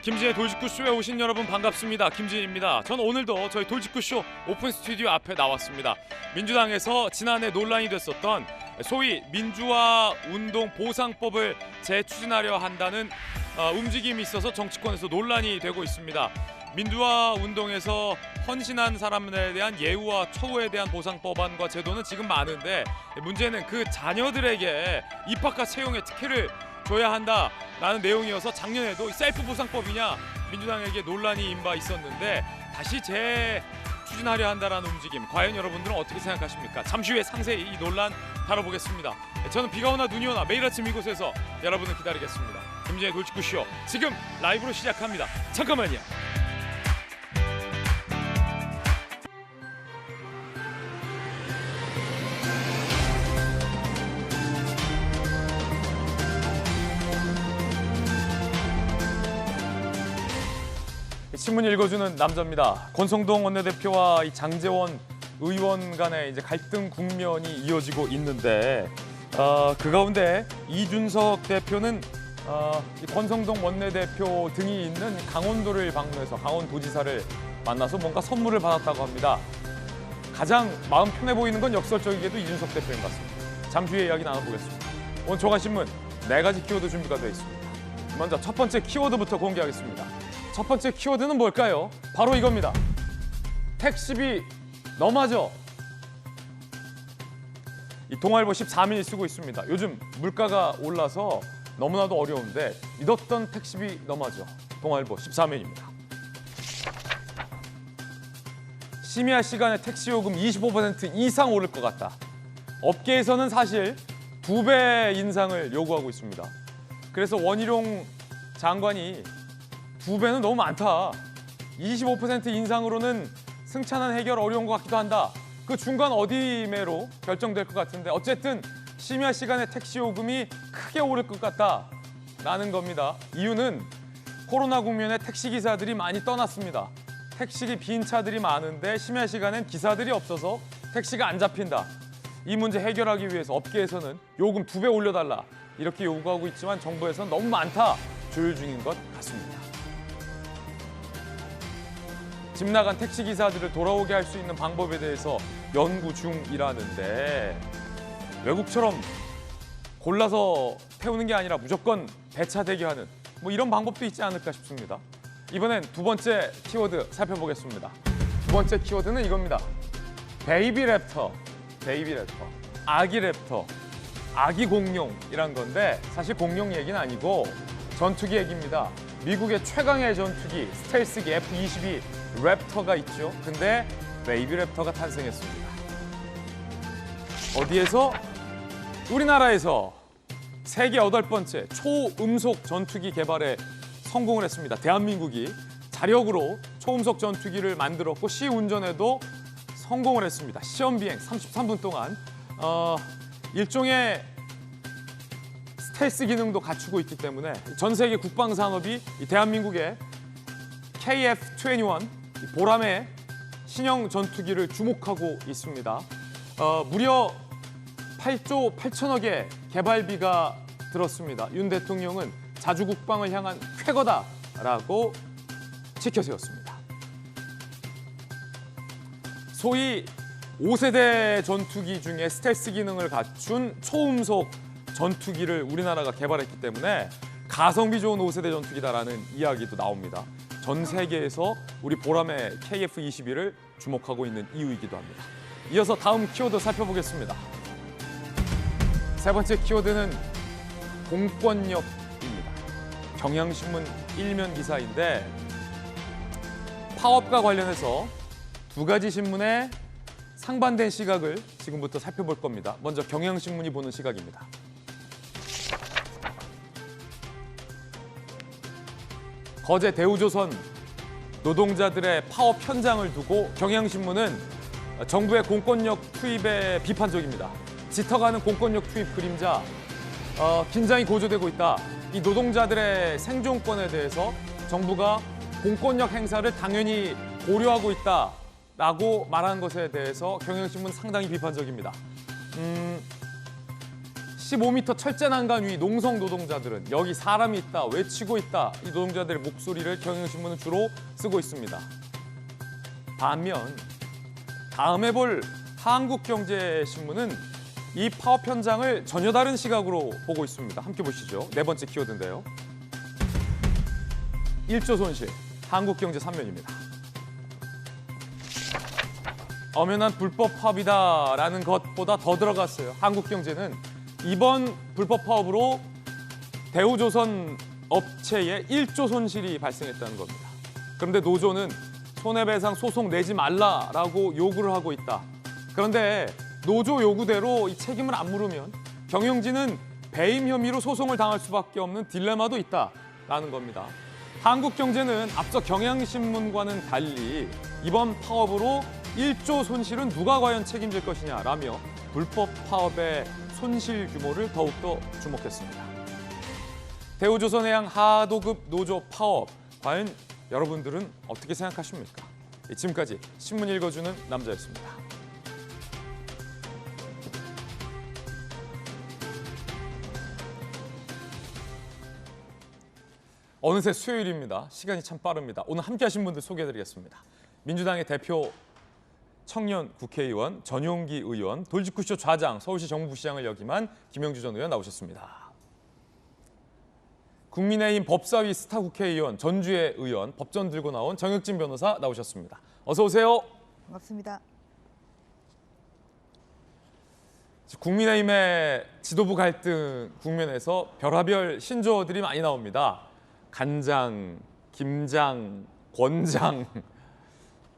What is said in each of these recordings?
김진의 돌직구쇼에 오신 여러분 반갑습니다. 김진입니다. 전 오늘도 저희 돌직구쇼 오픈 스튜디오 앞에 나왔습니다. 민주당에서 지난해 논란이 됐었던 소위 민주화 운동 보상법을 재추진하려 한다는 움직임이 있어서 정치권에서 논란이 되고 있습니다. 민주화 운동에서 헌신한 사람들에 대한 예우와 처우에 대한 보상 법안과 제도는 지금 많은데 문제는 그 자녀들에게 입학과 채용의 특혜를 줘야 한다라는 내용이어서 작년에도 셀프 보상법이냐 민주당에게 논란이 임바 있었는데 다시 재추진하려 한다라는 움직임, 과연 여러분들은 어떻게 생각하십니까? 잠시 후에 상세히 이 논란 다뤄보겠습니다. 저는 비가 오나 눈이 오나 매일 아침 이곳에서 여러분을 기다리겠습니다. 김진의 돌직구쇼 지금 라이브로 시작합니다. 잠깐만요. 신문 읽어주는 남자입니다. 권성동 원내대표와 이 장제원 의원 간의 이제 갈등 국면이 이어지고 있는데 그 가운데 이준석 대표는 이 권성동 원내대표 등이 있는 강원도를 방문해서 강원도지사를 만나서 뭔가 선물을 받았다고 합니다. 가장 마음 편해 보이는 건 역설적이게도 이준석 대표인 것 같습니다. 잠시 후에 이야기 나눠보겠습니다. 오늘 조간신문 4가지 키워드 준비가 되어 있습니다. 먼저 첫 번째 키워드부터 공개하겠습니다. 첫 번째 키워드는 뭘까요? 바로 이겁니다. 택시비 너무하죠? 이 동아일보 13일이 쓰고 있습니다. 요즘 물가가 올라서 너무나도 어려운데 믿었던 택시비 너무하죠? 동아일보 13일입니다. 심야 시간에 택시 요금 25% 이상 오를 것 같다. 업계에서는 사실 2배 인상을 요구하고 있습니다. 그래서 원희룡 장관이 2배는 너무 많다. 25% 인상으로는 승차난 해결 어려운 것 같기도 한다. 그 중간 어디매로 결정될 것 같은데 어쨌든 심야 시간에 택시 요금이 크게 오를 것 같다라는 겁니다. 이유는 코로나 국면에 택시기사들이 많이 떠났습니다. 택시기 빈 차들이 많은데 심야 시간엔 기사들이 없어서 택시가 안 잡힌다. 이 문제 해결하기 위해서 업계에서는 요금 2배 올려달라 이렇게 요구하고 있지만 정부에서는 너무 많다 조율 중인 것 같습니다. 집 나간 택시기사들을 돌아오게 할 수 있는 방법에 대해서 연구 중이라는데 외국처럼 골라서 태우는 게 아니라 무조건 배차 대기하는 뭐 이런 방법도 있지 않을까 싶습니다. 이번엔 두 번째 키워드 살펴보겠습니다. 두 번째 키워드는 이겁니다. 베이비 랩터, 베이비 랩터, 아기 랩터, 아기 공룡이란 건데 사실 공룡 얘기는 아니고 전투기 얘기입니다. 미국의 최강의 전투기 스텔스기 F-22 랩터가 있죠. 근데 베이비 랩터가 탄생했습니다. 어디에서? 우리나라에서 세계 8번째 초음속 전투기 개발에 성공을 했습니다. 대한민국이 자력으로 초음속 전투기를 만들었고 시운전에도 성공을 했습니다. 시험 비행 33분 동안 일종의 스텔스 기능도 갖추고 있기 때문에 전 세계 국방 산업이 대한민국의 KF-21 보람의 신형 전투기를 주목하고 있습니다. 무려 8조 8천억의 개발비가 들었습니다. 윤 대통령은 자주 국방을 향한 쾌거다라고 지켜세웠습니다. 소위 5세대 전투기 중에 스텔스 기능을 갖춘 초음속 전투기를 우리나라가 개발했기 때문에 가성비 좋은 5세대 전투기다라는 이야기도 나옵니다. 전 세계에서 우리 보람의 KF-21을 주목하고 있는 이유이기도 합니다. 이어서 다음 키워드 살펴보겠습니다. 세 번째 키워드는 공권력입니다. 경향신문 1면 기사인데 파업과 관련해서 2가지 신문의 상반된 시각을 지금부터 살펴볼 겁니다. 먼저 경향신문이 보는 시각입니다. 거제 대우조선 노동자들의 파업 현장을 두고 경향신문은 정부의 공권력 투입에 비판적입니다. 짙어가는 공권력 투입 그림자, 긴장이 고조되고 있다. 이 노동자들의 생존권에 대해서 정부가 공권력 행사를 당연히 고려하고 있다라고 말한 것에 대해서 경향신문 상당히 비판적입니다. 15m 철제 난간 위 농성 노동자들은 여기 사람이 있다, 외치고 있다. 이 노동자들의 목소리를 경향신문은 주로 쓰고 있습니다. 반면 다음에 볼 한국경제신문은 이 파업 현장을 전혀 다른 시각으로 보고 있습니다. 함께 보시죠. 네 번째 키워드인데요. 1조 손실, 한국경제 3면입니다. 엄연한 불법 파업이다라는 것보다 더 들어갔어요. 한국경제는 이번 불법 파업으로 대우조선 업체에 1조 손실이 발생했다는 겁니다. 그런데 노조는 손해배상 소송 내지 말라라고 요구를 하고 있다. 그런데 노조 요구대로 이 책임을 안 물으면 경영진은 배임 혐의로 소송을 당할 수밖에 없는 딜레마도 있다라는 겁니다. 한국경제는 앞서 경향신문과는 달리 이번 파업으로 1조 손실은 누가 과연 책임질 것이냐라며 불법 파업의 손실 규모를 더욱더 주목했습니다. 대우조선해양 하도급 노조 파업, 과연 여러분들은 어떻게 생각하십니까? 지금까지 신문 읽어주는 남자였습니다. 어느새 수요일입니다. 시간이 참 빠릅니다. 오늘 함께하신 분들 소개해드리겠습니다. 민주당의 대표 청년 국회의원, 전용기 의원, 돌직구쇼 좌장, 서울시 정무부시장을 역임한 김영주 전 의원 나오셨습니다. 국민의힘 법사위 스타 국회의원, 전주의 의원, 법전 들고 나온 정혁진 변호사 나오셨습니다. 어서 오세요. 반갑습니다. 국민의힘의 지도부 갈등 국면에서 별하별 신조어들이 많이 나옵니다. 간장, 김장, 권장,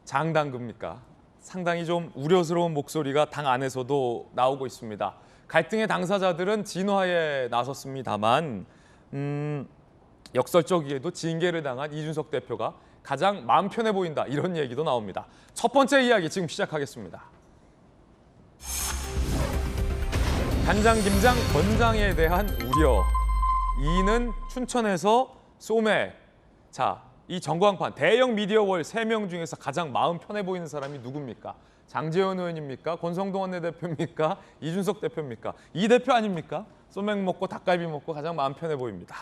장당급입니까? 상당히 좀 우려스러운 목소리가 당 안에서도 나오고 있습니다. 갈등의 당사자들은 진화에 나섰습니다만 역설적이게도 징계를 당한 이준석 대표가 가장 마음 편해 보인다 이런 얘기도 나옵니다. 첫 번째 이야기 지금 시작하겠습니다. 간장, 김장, 권장에 대한 우려. 이는 춘천에서 소매. 자, 이 전광판 대형 미디어월 3명 중에서 가장 마음 편해 보이는 사람이 누굽니까? 장제원 의원입니까? 권성동 원내대표입니까? 이준석 대표입니까? 이 대표 아닙니까? 소맥 먹고 닭갈비 먹고 가장 마음 편해 보입니다.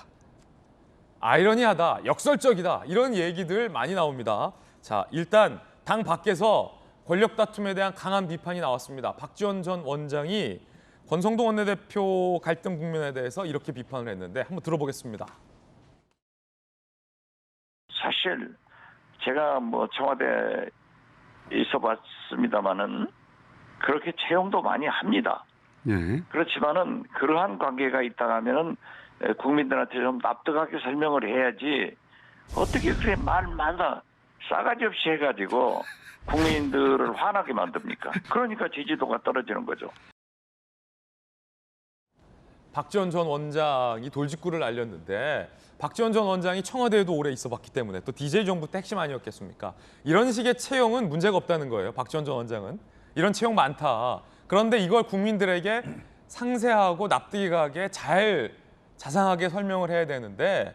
아이러니하다, 역설적이다 이런 얘기들 많이 나옵니다. 자, 일단 당 밖에서 권력 다툼에 대한 강한 비판이 나왔습니다. 박지원 전 원장이 권성동 원내대표 갈등 국면에 대해서 이렇게 비판을 했는데 한번 들어보겠습니다. 사실 제가 청와대에 있어봤습니다마는 그렇게 채용도 많이 합니다. 네. 그렇지만은 그러한 관계가 있다 하면은 국민들한테 좀 납득하게 설명을 해야지 어떻게 그래 말마다 싸가지 없이 해가지고 국민들을 화나게 만듭니까? 그러니까 지지도가 떨어지는 거죠. 박지원 전 원장이 돌직구를 알렸는데 박지원 전 원장이 청와대에도 오래 있어봤기 때문에 또 DJ 정부 때 핵심 아니었겠습니까? 이런 식의 채용은 문제가 없다는 거예요. 박지원 전 원장은. 이런 채용 많다. 그런데 이걸 국민들에게 상세하고 납득이 가게 잘 자상하게 설명을 해야 되는데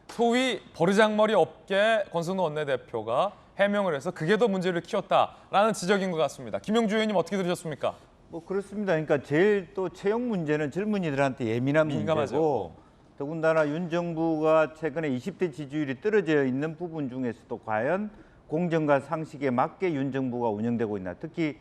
소위 버르장머리 없게 권성동 원내대표가 해명을 해서 그게 더 문제를 키웠다라는 지적인 것 같습니다. 김영주 의원님 어떻게 들으셨습니까? 그렇습니다. 그러니까 제일 또 채용 문제는 젊은이들한테 예민한 문제고 더군다나 윤 정부가 최근에 20대 지지율이 떨어져 있는 부분 중에서도 과연 공정과 상식에 맞게 윤 정부가 운영되고 있나. 특히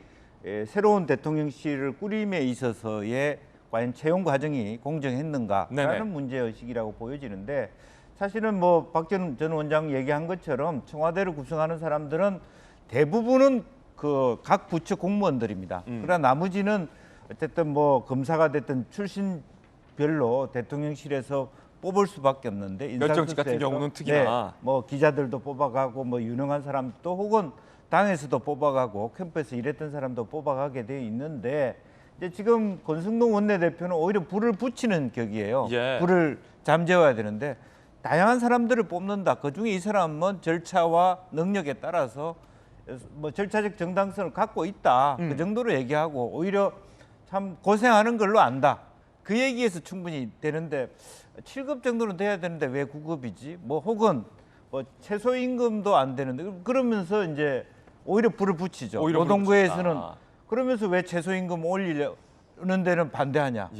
새로운 대통령실을 꾸림에 있어서의 과연 채용 과정이 공정했는가라는 문제의식이라고 보여지는데 사실은 박지원 전 원장 얘기한 것처럼 청와대를 구성하는 사람들은 대부분은 각 부처 공무원들입니다. 그러나 나머지는 어쨌든 검사가 됐든 출신별로 대통령실에서 뽑을 수밖에 없는데 인사정치 같은 경우는 특히나 기자들도 뽑아가고 유능한 사람도 혹은 당에서도 뽑아가고 캠프에서 일했던 사람도 뽑아가게 돼 있는데 이제 지금 권성동 원내대표는 오히려 불을 붙이는 격이에요. 불을 잠재워야 되는데 다양한 사람들을 뽑는다. 그중에 이 사람은 절차와 능력에 따라서 절차적 정당성을 갖고 있다. 그 정도로 얘기하고 오히려 참 고생하는 걸로 안다. 그 얘기에서 충분히 되는데 7급 정도는 돼야 되는데 왜 9급이지? 혹은 최소임금도 안 되는데 그러면서 이제 오히려 불을 붙이죠. 노동부에서는 그러면서 왜 최소임금 올리려는 데는 반대하냐?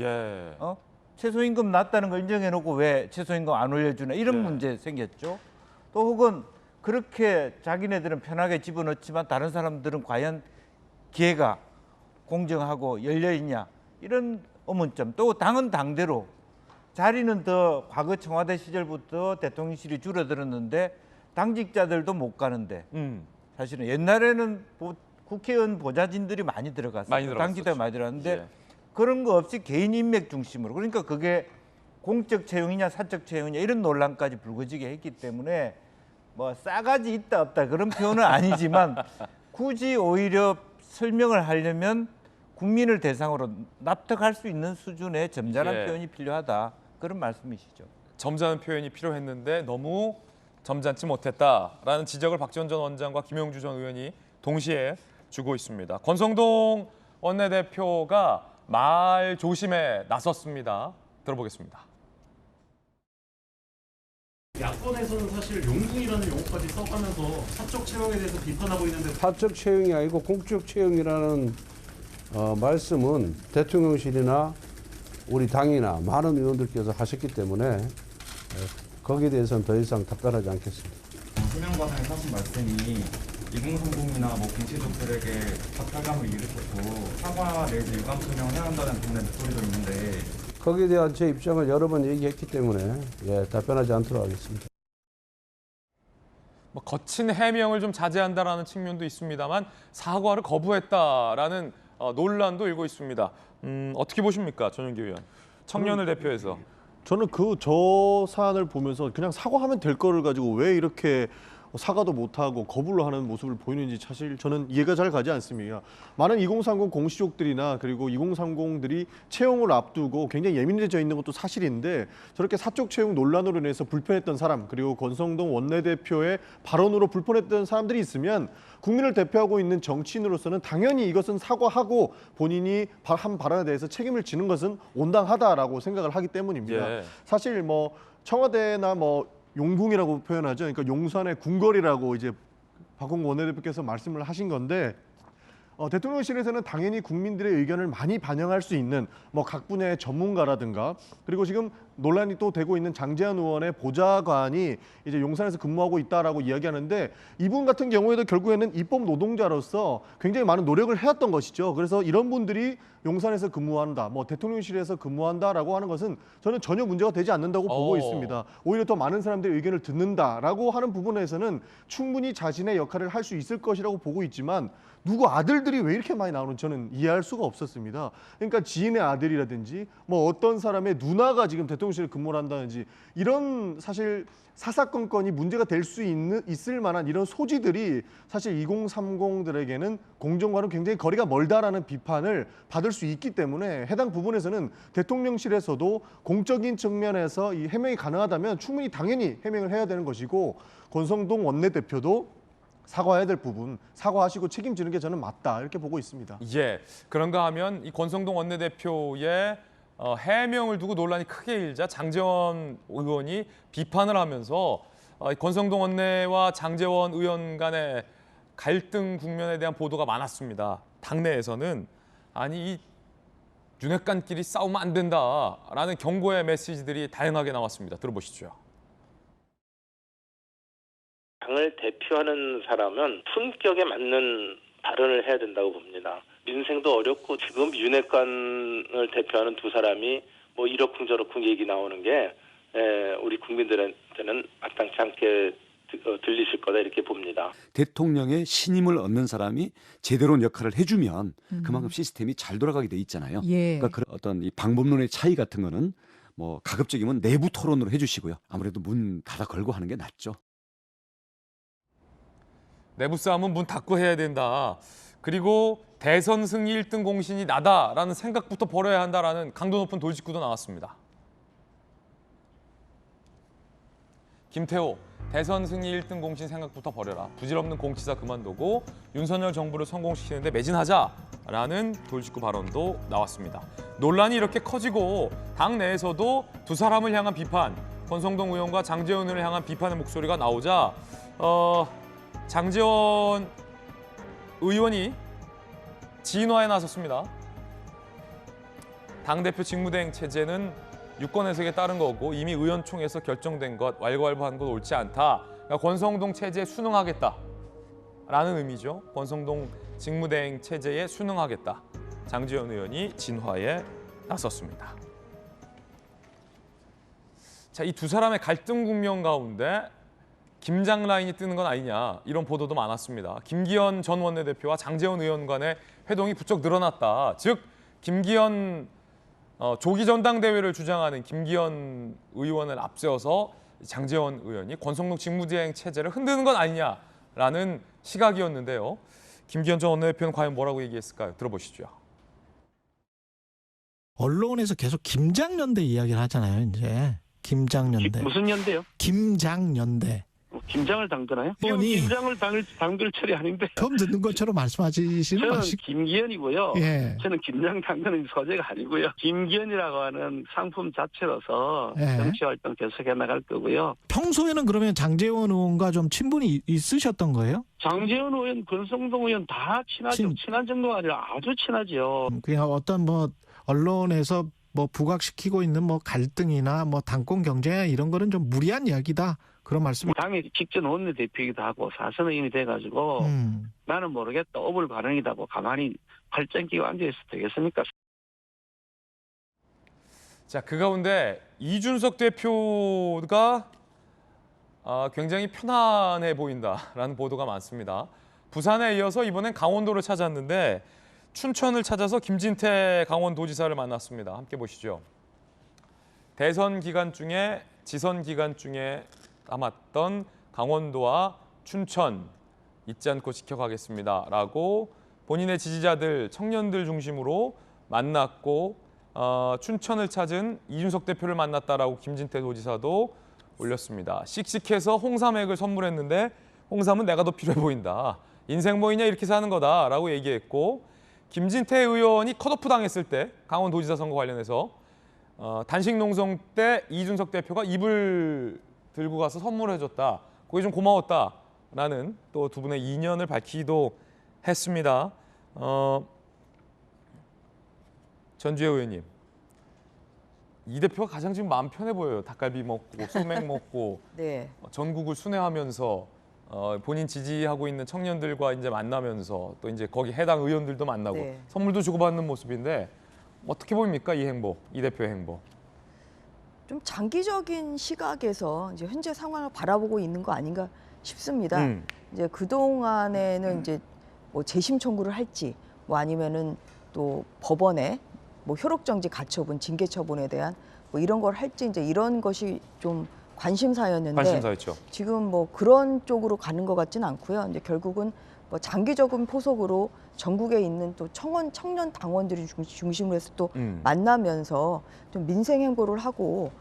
최소임금 낮다는 걸 인정해놓고 왜 최소임금 안 올려주나 이런 네. 문제 생겼죠. 또 혹은 그렇게 자기네들은 편하게 집어넣지만 다른 사람들은 과연 기회가 공정하고 열려있냐 이런 의문점. 또 당은 당대로 자리는 더 과거 청와대 시절부터 대통령실이 줄어들었는데 당직자들도 못 가는데 사실은 옛날에는 국회의원 보좌진들이 많이 들어갔어요. 많이 들어갔었죠. 당직자가 많이 들어갔는데 예. 그런 거 없이 개인 인맥 중심으로 그러니까 그게 공적 채용이냐 사적 채용이냐 이런 논란까지 불거지게 했기 때문에 뭐 싸가지 있다 없다 그런 표현은 아니지만 굳이 오히려 설명을 하려면 국민을 대상으로 납득할 수 있는 수준의 점잖은 예. 표현이 필요하다 그런 말씀이시죠. 점잖은 표현이 필요했는데 너무 점잖지 못했다라는 지적을 박지원 전 원장과 김영주 전 의원이 동시에 주고 있습니다. 권성동 원내대표가 말 조심에 나섰습니다. 들어보겠습니다. 야권에서는 사실 용궁이라는 용어까지 써가면서 사적 채용에 대해서 비판하고 있는데 사적 채용이 아니고 공적 채용이라는 말씀은 대통령실이나 우리 당이나 많은 의원들께서 하셨기 때문에 거기에 대해서는 더 이상 답변하지 않겠습니다. 수명 과정에 하신 말씀이 2030이나 뭐 공시족들에게 박탈감을 일으켰고 사과 내지 유감 표명을 해야 한다는 그런 목소리도 있는데 거기에 대한 제 입장을 여러 번 얘기했기 때문에 답변하지 않도록 하겠습니다. 뭐 거친 해명을 좀 자제한다라는 측면도 있습니다만 사과를 거부했다라는 논란도 일고 있습니다. 어떻게 보십니까, 전용기 의원? 청년을 대표해서. 저는 저 사안을 보면서 그냥 사과하면 될 거를 가지고 왜 이렇게 사과도 못하고 거부를 하는 모습을 보이는지 사실 저는 이해가 잘 가지 않습니다. 많은 2030 공시족들이나 그리고 2030들이 채용을 앞두고 굉장히 예민해져 있는 것도 사실인데 저렇게 사적 채용 논란으로 인해서 불편했던 사람 그리고 권성동 원내대표의 발언으로 불편했던 사람들이 있으면 국민을 대표하고 있는 정치인으로서는 당연히 이것은 사과하고 본인이 한 발언에 대해서 책임을 지는 것은 온당하다라고 생각을 하기 때문입니다. 예. 사실 뭐 청와대나 뭐 용궁이라고 표현하죠. 그러니까 용산의 궁궐이라고 이제 박홍 원내대표께서 말씀을 하신 건데 대통령실에서는 당연히 국민들의 의견을 많이 반영할 수 있는 뭐 각 분야의 전문가라든가 그리고 지금 논란이 또 되고 있는 장제안 의원의 보좌관이 이제 용산에서 근무하고 있다라고 이야기하는데 이분 같은 경우에도 결국에는 입법 노동자로서 굉장히 많은 노력을 해왔던 것이죠. 그래서 이런 분들이 용산에서 근무한다, 뭐 대통령실에서 근무한다라고 하는 것은 저는 전혀 문제가 되지 않는다고 보고 있습니다. 오히려 더 많은 사람들의 의견을 듣는다라고 하는 부분에서는 충분히 자신의 역할을 할 수 있을 것이라고 보고 있지만 누구 아들들이 왜 이렇게 많이 나오는지 저는 이해할 수가 없었습니다. 그러니까 지인의 아들이라든지 뭐 어떤 사람의 누나가 지금 대통령실에 근무를 한다든지 이런 사실 사사건건이 문제가 될 수 있을 만한 이런 소지들이 사실 2030들에게는 공정과는 굉장히 거리가 멀다라는 비판을 받을 수 있기 때문에 해당 부분에서는 대통령실에서도 공적인 측면에서 이 해명이 가능하다면 충분히 당연히 해명을 해야 되는 것이고 권성동 원내대표도 사과해야 될 부분 사과하시고 책임지는 게 저는 맞다 이렇게 보고 있습니다. 예, 그런가 하면 이 권성동 원내대표의 해명을 두고 논란이 크게 일자 장제원 의원이 비판을 하면서 권성동 원내와 장제원 의원 간의 갈등 국면에 대한 보도가 많았습니다. 당내에서는 아니 이 윤핵관끼리 싸우면 안 된다라는 경고의 메시지들이 다양하게 나왔습니다. 들어보시죠. 당을 대표하는 사람은 품격에 맞는 발언을 해야 된다고 봅니다. 민생도 어렵고 지금 윤핵관을 대표하는 두 사람이 뭐 이러쿵저러쿵 얘기 나오는 게 우리 국민들한테는 마땅치 않게 들리실 거다 이렇게 봅니다. 대통령의 신임을 얻는 사람이 제대로 역할을 해주면 그만큼 시스템이 잘 돌아가게 돼 있잖아요. 예. 그러니까 그런 어떤 이 방법론의 차이 같은 거는 뭐 가급적이면 내부 토론으로 해주시고요. 아무래도 문 닫아 걸고 하는 게 낫죠. 내부 싸움은 문 닫고 해야 된다. 그리고 대선 승리 1등 공신이 나다라는 생각부터 버려야 한다라는 강도 높은 돌직구도 나왔습니다. 김태호, 대선 승리 1등 공신 생각부터 버려라. 부질없는 공치사 그만두고 윤석열 정부를 성공시키는데 매진하자라는 돌직구 발언도 나왔습니다. 논란이 이렇게 커지고 당 내에서도 두 사람을 향한 비판, 권성동 의원과 장제원 의원을 향한 비판의 목소리가 나오자 장제원 의원이 진화에 나섰습니다. 당대표 직무대행 체제는 유권 해석에 따른 거고 이미 의원총회에서 결정된 것, 왈가왈부한 것 옳지 않다. 그러니까 권성동 체제에 순응하겠다라는 의미죠. 권성동 직무대행 체제에 순응하겠다. 장제원 의원이 진화에 나섰습니다. 자, 이 두 사람의 갈등 국면 가운데 김장 라인이 뜨는 건 아니냐 이런 보도도 많았습니다. 김기현 전 원내대표와 장제원 의원 간의 회동이 부쩍 늘어났다. 즉 김기현 조기 전당대회를 주장하는 김기현 의원을 앞세워서 장제원 의원이 권성동 직무대행 체제를 흔드는 건 아니냐라는 시각이었는데요. 김기현 전 원내대표는 과연 뭐라고 얘기했을까요? 들어보시죠. 언론에서 계속 김장연대 이야기를 하잖아요. 이제 김장연대. 무슨 연대요? 김장연대. 김장을 담그나요? 의원이 김장을 담글 철이 아닌데. 처음 듣는 것처럼 말씀하시는 저는 말씀. 김기현이고요. 예. 저는 김장 담그는 소재가 아니고요. 김기현이라고 하는 상품 자체로서 예. 정치활동 계속해 나갈 거고요. 평소에는 그러면 장제원 의원과 좀 친분이 있으셨던 거예요? 장제원 의원, 권성동 의원 다 친하죠. 친한 정도가 아니라 아주 친하죠. 그냥 어떤 뭐 언론에서 뭐 부각시키고 있는 뭐 갈등이나 뭐 당권 경쟁 이런 거는 좀 무리한 이야기다. 그런 말씀. 당의 직전 원내대표이기도 하고 사선의원이 돼가지고 나는 모르겠다. 오불 가능이다고 가만히 발전 끼고 앉아있어도 되겠습니까? 자, 그 가운데 이준석 대표가 굉장히 편안해 보인다라는 보도가 많습니다. 부산에 이어서 이번엔 강원도를 찾았는데 춘천을 찾아서 김진태 강원도지사를 만났습니다. 함께 보시죠. 대선 기간 중에 지선 기간 중에 남았던 강원도와 춘천 잊지 않고 지켜가겠습니다라고 본인의 지지자들, 청년들 중심으로 만났고 춘천을 찾은 이준석 대표를 만났다라고 김진태 도지사도 올렸습니다. 씩씩해서 홍삼액을 선물했는데 홍삼은 내가 더 필요해 보인다. 인생 뭐이냐 이렇게 사는 거다라고 얘기했고 김진태 의원이 컷오프 당했을 때 강원도지사 선거 관련해서 단식 농성 때 이준석 대표가 이불 들고 가서 선물해줬다. 그게 좀 고마웠다라는 또 두 분의 인연을 밝히기도 했습니다. 전주혜 의원님, 이 대표가 가장 지금 마음 편해 보여요. 닭갈비 먹고 소맥 먹고 네. 전국을 순회하면서 본인 지지하고 있는 청년들과 이제 만나면서 또 이제 거기 해당 의원들도 만나고 네. 선물도 주고받는 모습인데 어떻게 보입니까 이 행보, 이 대표의 행보? 좀 장기적인 시각에서 이제 현재 상황을 바라보고 있는 거 아닌가 싶습니다. 이제 그 동안에는 이제 뭐 재심 청구를 할지, 뭐 아니면은 또 법원에 뭐 효력정지 가처분, 징계 처분에 대한 뭐 이런 걸 할지 이제 이런 것이 좀 관심사였는데 관심사였죠. 지금 뭐 그런 쪽으로 가는 것 같지는 않고요. 이제 결국은 뭐 장기적인 포석으로 전국에 있는 또 청년 당원들이 중심으로 해서 또 만나면서 좀 민생 행보를 하고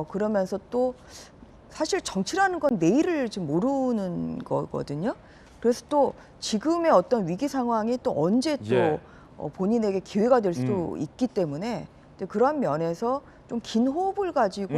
그러면서 또 사실 정치라는 건 내일을 지금 모르는 거거든요. 그래서 또 지금의 어떤 위기 상황이 또 언제 또 본인에게 기회가 될 수도 있기 때문에 그런 면에서 좀 긴 호흡을 가지고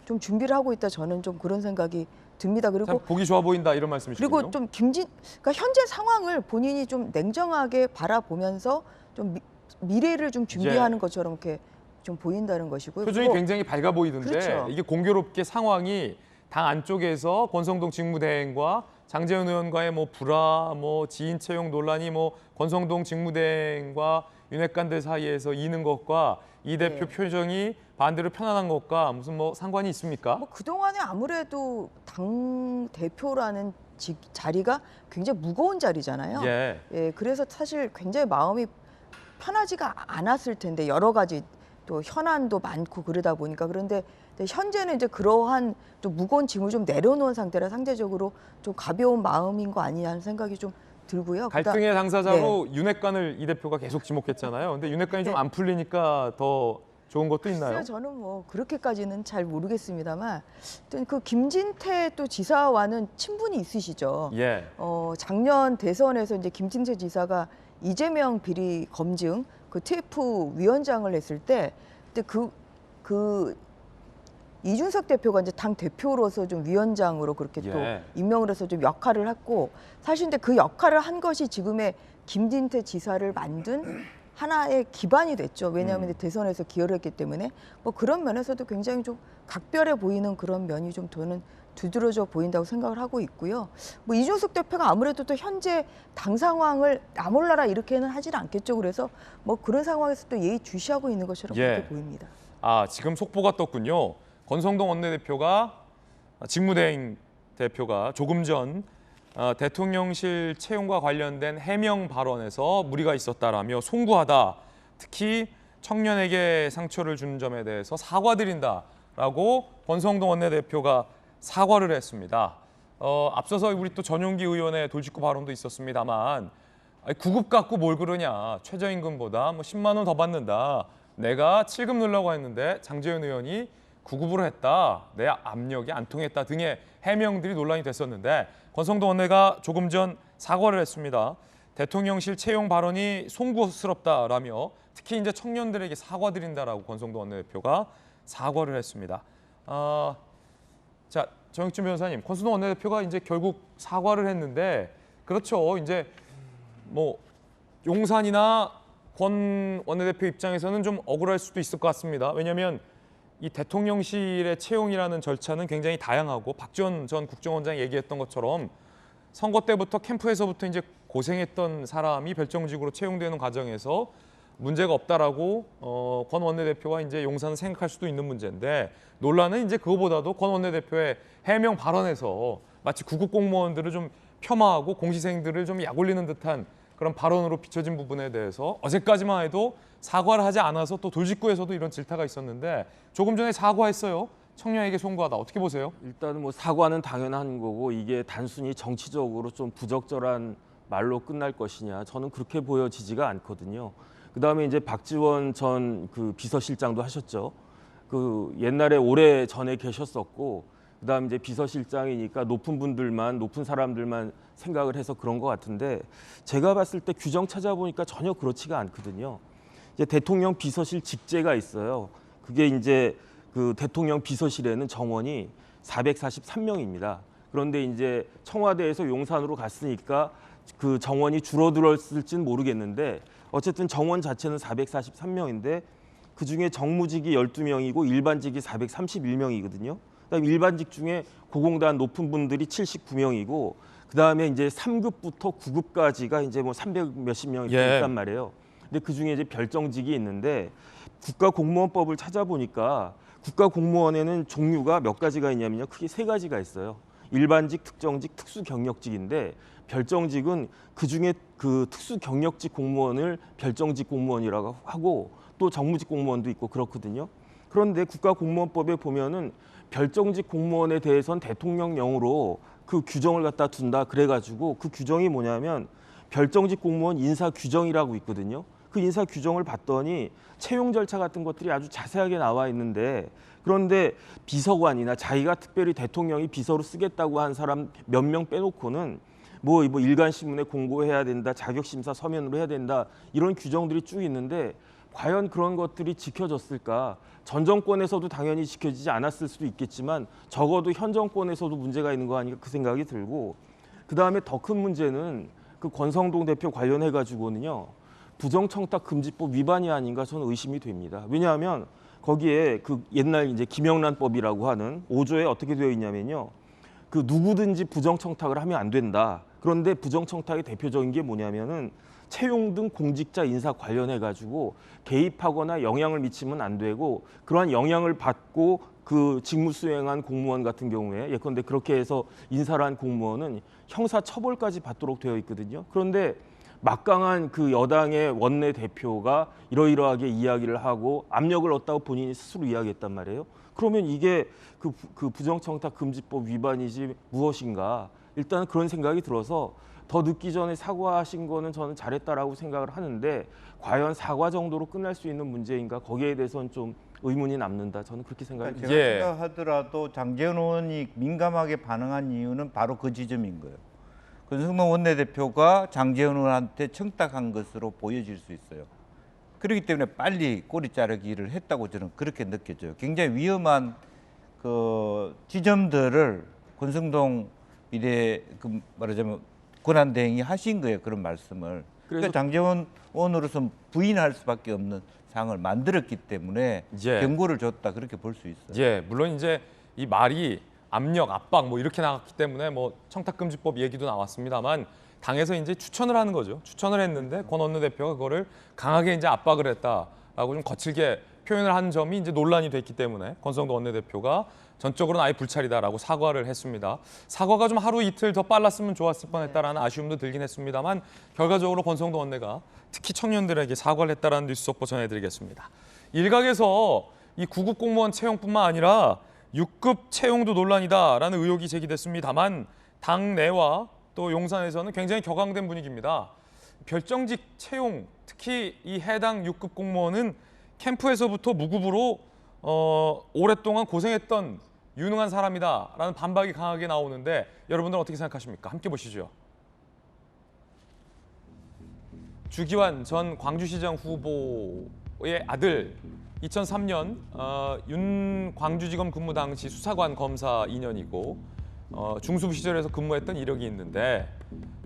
좀 준비를 하고 있다 저는 좀 그런 생각이 듭니다. 그리고 참 보기 좋아 보인다 이런 말씀이시군요. 그리고 좀 그러니까 현재 상황을 본인이 좀 냉정하게 바라보면서 좀 미래를 좀 준비하는 것처럼 이렇게 좀 보인다는 것이고요. 표정이 굉장히 밝아 보이던데 그렇죠. 이게 공교롭게 상황이 당 안쪽에서 권성동 직무대행과 장제원 의원과의 뭐 불화, 뭐 지인 채용 논란이 뭐 권성동 직무대행과 윤핵관들 사이에서 이는 것과 이 대표 표정이 반대로 편안한 것과 무슨 뭐 상관이 있습니까? 뭐 그동안에 아무래도 당 대표라는 자리가 굉장히 무거운 자리잖아요. 예, 그래서 사실 굉장히 마음이 편하지가 않았을 텐데 여러 가지 또 현안도 많고 그러다 보니까 그런데 현재는 이제 그러한 좀 무거운 짐을 좀 내려놓은 상태라 상대적으로 좀 가벼운 마음인 거 아니냐는 생각이 좀 들고요. 갈등의 당사자로 윤핵관을 이 대표가 계속 지목했잖아요. 근데 윤핵관이 좀 안 풀리니까 더 좋은 것도 있나요? 글쎄요, 저는 뭐 그렇게까지는 잘 모르겠습니다만 그 김진태 또 지사와는 친분이 있으시죠. 예. 작년 대선에서 이제 김진태 지사가 이재명 비리 검증 그 TF 위원장을 했을 때 그때 그 이준석 대표가 이제 당 대표로서 좀 위원장으로 그렇게 또 임명을 해서 좀 역할을 했고 사실 근데 그 역할을 한 것이 지금의 김진태 지사를 만든 하나의 기반이 됐죠. 왜냐하면 대선에서 기여를 했기 때문에 뭐 그런 면에서도 굉장히 좀 각별해 보이는 그런 면이 좀 저는 두드러져 보인다고 생각을 하고 있고요. 뭐 이준석 대표가 아무래도 또 현재 당 상황을 나 몰라라 이렇게는 하지는 않겠죠. 그래서 뭐 그런 상황에서 또 예의 주시하고 있는 것처럼 그렇게 보입니다. 아, 지금 속보가 떴군요. 권성동 원내대표가 직무대행 대표가 조금 전 대통령실 채용과 관련된 해명 발언에서 무리가 있었다라며 송구하다. 특히 청년에게 상처를 준 점에 대해서 사과드린다라고 권성동 원내대표가 사과를 했습니다. 앞서서 우리 또 전용기 의원의 돌직구 발언도 있었습니다만 구급 갖고 뭘 그러냐. 최저임금보다 뭐 10만 원 더 받는다. 내가 7급 넣으려고 했는데 장제원 의원이 9급으로 했다. 내 압력이 안 통했다 등의 해명들이 논란이 됐었는데 권성동 원내가 조금 전 사과를 했습니다. 대통령실 채용 발언이 송구스럽다라며 특히 이제 청년들에게 사과드린다라고 권성동 원내대표가 사과를 했습니다. 자, 정혁준 변호사님, 권성동 원내대표가 이제 결국 사과를 했는데 그렇죠. 이제 뭐 용산이나 권 원내대표 입장에서는 좀 억울할 수도 있을 것 같습니다. 왜냐하면 이 대통령실의 채용이라는 절차는 굉장히 다양하고 박지원 전 국정원장이 얘기했던 것처럼 선거 때부터 캠프에서부터 이제 고생했던 사람이 별정직으로 채용되는 과정에서 문제가 없다라고 권 원내대표가 이제 용산은 생각할 수도 있는 문제인데 논란은 이제 그거보다도 권 원내대표의 해명 발언에서 마치 구급 공무원들을 좀 폄하하고 공시생들을 좀 약올리는 듯한 그런 발언으로 비춰진 부분에 대해서 어제까지만 해도 사과를 하지 않아서 또 돌직구에서도 이런 질타가 있었는데 조금 전에 사과했어요. 청년에게 송구하다. 어떻게 보세요? 일단은 뭐 사과는 당연한 거고 이게 단순히 정치적으로 좀 부적절한 말로 끝날 것이냐 저는 그렇게 보여지지가 않거든요. 그다음에 이제 박지원 전 그 비서실장도 하셨죠. 그 옛날에 오래 전에 계셨었고 그다음 이제 비서실장이니까 높은 사람들만 생각을 해서 그런 것 같은데 제가 봤을 때 규정 찾아보니까 전혀 그렇지가 않거든요. 이제 대통령 비서실 직제가 있어요. 그게 이제 그 대통령 비서실에는 정원이 443명입니다. 그런데 이제 청와대에서 용산으로 갔으니까 그 정원이 줄어들었을지는 모르겠는데 어쨌든 정원 자체는 443명인데 그중에 정무직이 12명이고 일반직이 431명이거든요. 그다음에 일반직 중에 고공단 높은 분들이 79명이고 그다음에 이제 3급부터 9급까지가 이제 뭐 300 몇십 명이 있단 말이에요. 근데 그중에 이제 별정직이 있는데 국가공무원법을 찾아보니까 국가공무원에는 종류가 몇 가지가 있냐면요. 크게 3가지가 있어요. 일반직, 특정직, 특수경력직인데 별정직은 그중에 그 특수경력직 공무원을 별정직 공무원이라고 하고 또 정무직 공무원도 있고 그렇거든요. 그런데 국가공무원법에 보면은 별정직 공무원에 대해서는 대통령령으로 그 규정을 갖다 둔다 그래가지고 그 규정이 뭐냐면 별정직 공무원 인사 규정이라고 있거든요. 그 인사 규정을 봤더니 채용 절차 같은 것들이 아주 자세하게 나와 있는데 그런데 비서관이나 자기가 특별히 대통령이 비서로 쓰겠다고 한 사람 몇 명 빼놓고는 뭐 일간신문에 공고해야 된다, 자격심사 서면으로 해야 된다 이런 규정들이 쭉 있는데 과연 그런 것들이 지켜졌을까? 전 정권에서도 당연히 지켜지지 않았을 수도 있겠지만 적어도 현 정권에서도 문제가 있는 거 아닌가 그 생각이 들고 그다음에 더 큰 문제는 그 권성동 대표 관련해 가지고는요. 부정청탁 금지법 위반이 아닌가 저는 의심이 됩니다. 왜냐하면 거기에 그 옛날 이제 김영란법이라고 하는 5조에 어떻게 되어 있냐면요. 그 누구든지 부정청탁을 하면 안 된다. 그런데 부정청탁의 대표적인 게 뭐냐면은 채용 등 공직자 인사 관련해 가지고 개입하거나 영향을 미치면 안 되고 그러한 영향을 받고 그 직무 수행한 공무원 같은 경우에 예컨대 그렇게 해서 인사를 한 공무원은 형사 처벌까지 받도록 되어 있거든요. 그런데 막강한 그 여당의 원내 대표가 이러이러하게 이야기를 하고 압력을 얻다고 본인이 스스로 이야기했단 말이에요. 그러면 이게 그 부정청탁 금지법 위반이지 무엇인가? 일단 그런 생각이 들어서 더 늦기 전에 사과하신 거는 저는 잘했다라고 생각을 하는데 과연 사과 정도로 끝날 수 있는 문제인가? 거기에 대해서는 좀 의문이 남는다. 저는 그렇게 생각합니다. 제가 생각하더라도 장제원 의원이 민감하게 반응한 이유는 바로 그 지점인 거예요. 권성동 원내대표가 장제원 의원한테 청탁한 것으로 보여질 수 있어요. 그렇기 때문에 빨리 꼬리 자르기를 했다고 저는 그렇게 느껴져요. 굉장히 위험한 그 지점들을 권성동 말하자면 권한대행이 하신 거예요. 그런 말씀을. 그래서 장제원 의원으로서 부인할 수밖에 없는 상황을 만들었기 때문에 경고를 줬다 그렇게 볼 수 있어요. 예, 물론 이제 이 말이 압력, 압박 뭐 이렇게 나갔기 때문에 뭐 청탁금지법 얘기도 나왔습니다만 당에서 이제 추천을 하는 거죠. 추천을 했는데 권 원내대표가 그거를 강하게 이제 압박을 했다라고 좀 거칠게 표현을 한 점이 이제 논란이 됐기 때문에 권성동 원내대표가 전적으로는 아예 불찰이다라고 사과를 했습니다. 사과가 좀 하루 이틀 더 빨랐으면 좋았을 뻔했다라는 아쉬움도 들긴 했습니다만 결과적으로 권성동 원내가 특히 청년들에게 사과를 했다라는 뉴스 속보 전해드리겠습니다. 일각에서 이 9급 공무원 채용뿐만 아니라 6급 채용도 논란이다라는 의혹이 제기됐습니다만 당 내와 또 용산에서는 굉장히 격앙된 분위기입니다. 별정직 채용, 특히 이 해당 6급 공무원은 캠프에서부터 무급으로 오랫동안 고생했던 유능한 사람이다라는 반박이 강하게 나오는데 여러분들은 어떻게 생각하십니까? 함께 보시죠. 주기환 전 광주시장 후보의 아들, 2003년 윤 광주지검 근무 당시 수사관 검사 2년이고 중수부 시절에서 근무했던 이력이 있는데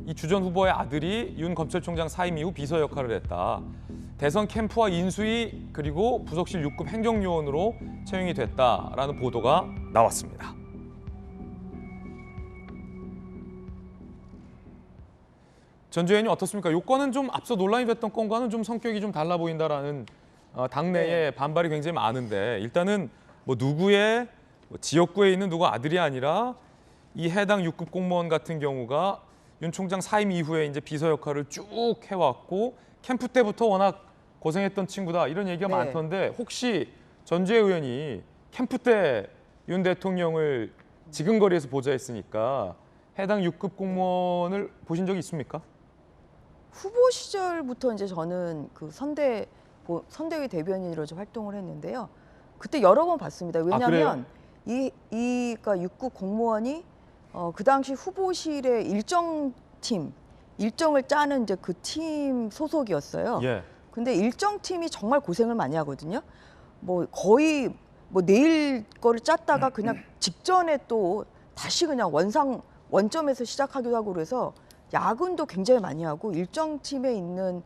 이 주 전 후보의 아들이 윤 검찰총장 사임 이후 비서 역할을 했다. 대선 캠프와 인수위 그리고 부속실 6급 행정요원으로 채용이 됐다라는 보도가 나왔습니다. 전주현이 어떻습니까? 이 건은 좀 앞서 논란이 됐던 건과는 좀 성격이 좀 달라 보인다라는 당내에 반발이 굉장히 많은데 일단은 뭐 누구의 지역구에 있는 누구 아들이 아니라 이 해당 6급 공무원 같은 경우가 윤 총장 사임 이후에 이제 비서 역할을 쭉 해왔고 캠프 때부터 워낙 고생했던 친구다 이런 얘기가 많던데 혹시 전주혜 의원이 캠프 때 윤 대통령을 지근거리에서 보좌했으니까 해당 6급 공무원을 보신 적이 있습니까? 후보 시절부터 이제 저는 그 선대위 대변인으로 좀 활동을 했는데요. 그때 여러 번 봤습니다. 왜냐하면 그러니까 6급 공무원이 그 당시 후보실의 일정을 짜는 이제 그 팀 소속이었어요. 근데 일정 팀이 정말 고생을 많이 하거든요. 뭐 거의 뭐 내일 거를 짰다가 그냥 직전에 또 다시 그냥 원점에서 시작하기도 하고 그래서 야근도 굉장히 많이 하고 일정 팀에 있는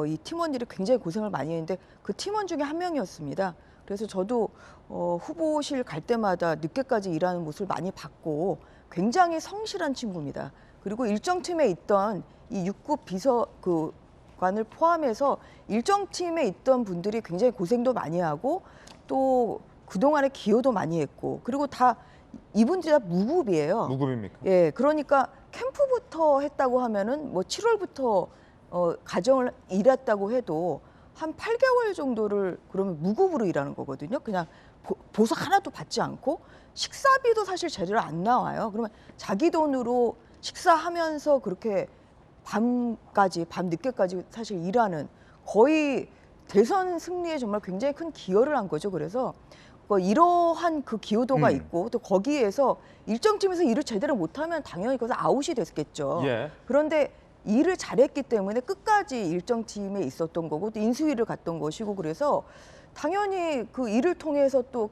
이 팀원들이 굉장히 고생을 많이 했는데 그 팀원 중에 한 명이었습니다. 그래서 저도 후보실 갈 때마다 늦게까지 일하는 모습을 많이 봤고 굉장히 성실한 친구입니다. 그리고 일정 팀에 있던 이 6급 비서관을 포함해서 일정 팀에 있던 분들이 굉장히 고생도 많이 하고 또 그동안에 기여도 많이 했고 그리고 다 이분들이 다 무급이에요. 무급입니까? 예, 그러니까 캠프부터 했다고 하면은 뭐 7월부터 가정을 일했다고 해도 한 8개월 정도를 그러면 무급으로 일하는 거거든요. 그냥 보석 하나도 받지 않고 식사비도 사실 제대로 안 나와요. 그러면 자기 돈으로 식사하면서 그렇게 밤 늦게까지 사실 일하는 거의 대선 승리에 정말 굉장히 큰 기여를 한 거죠. 그래서 뭐 이러한 그 기여도가 있고 또 거기에서 일정 팀에서 일을 제대로 못하면 당연히 거기서 아웃이 됐겠죠. 그런데 일을 잘했기 때문에 끝까지 일정 팀에 있었던 거고 또 인수위를 갔던 것이고 그래서 당연히 그 일을 통해서 또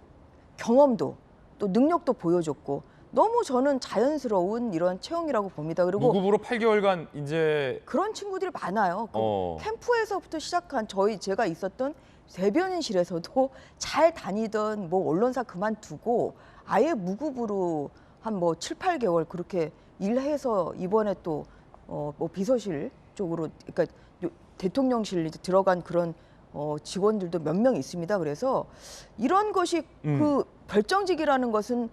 경험도 또 능력도 보여줬고 너무 저는 자연스러운 이런 채용이라고 봅니다. 그리고 무급으로 8개월간 이제 그런 친구들이 많아요. 그 캠프에서부터 시작한 제가 있었던 대변인실에서도 잘 다니던 뭐 언론사 그만두고 아예 무급으로 한 뭐 7, 8개월 그렇게 일해서 이번에 또 뭐 비서실 쪽으로 그러니까 대통령실 이제 들어간 그런 직원들도 몇 명 있습니다. 그래서 이런 것이 그 별정직이라는 것은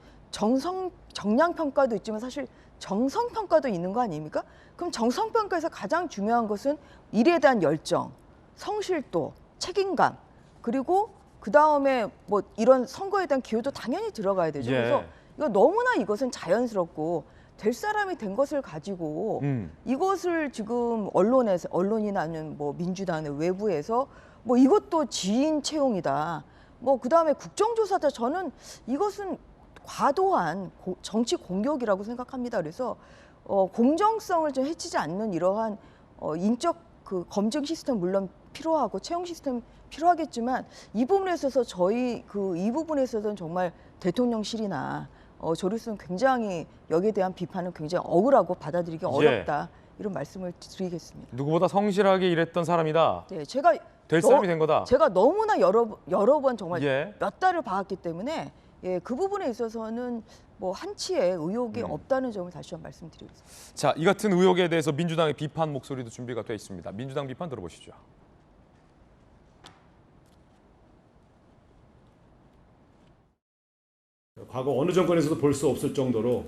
정량평가도 있지만 사실 정성평가도 있는 거 아닙니까? 그럼 정성평가에서 가장 중요한 것은 일에 대한 열정, 성실도, 책임감 그리고 그다음에 뭐 이런 선거에 대한 기여도 당연히 들어가야 되죠. 그래서 이거 너무나 이것은 자연스럽고 될 사람이 된 것을 가지고 이것을 지금 언론이나 아니면 뭐 민주당의 외부에서 뭐 이것도 지인 채용이다. 뭐 그다음에 국정조사다. 저는 이것은 과도한 정치 공격이라고 생각합니다. 그래서 공정성을 좀 해치지 않는 이러한 인적 그 검증 시스템 물론 필요하고 채용 시스템 필요하겠지만 이 부분에 있어서 이 부분에 있어서는 정말 대통령실이나 저로서는 굉장히 여기에 대한 비판은 굉장히 억울하고 받아들이기 어렵다 이런 말씀을 드리겠습니다. 누구보다 성실하게 일했던 사람이다. 네, 제가 될 사람이 된 거다. 제가 너무나 여러 번 정말 예. 몇 달을 봐왔기 때문에 예, 그 부분에 있어서는 뭐 한치의 의혹이 없다는 점을 다시 한번 말씀드리겠습니다. 자, 이 같은 의혹에 대해서 민주당의 비판 목소리도 준비가 돼 있습니다. 민주당 비판 들어보시죠. 과거 어느 정권에서도 볼 수 없을 정도로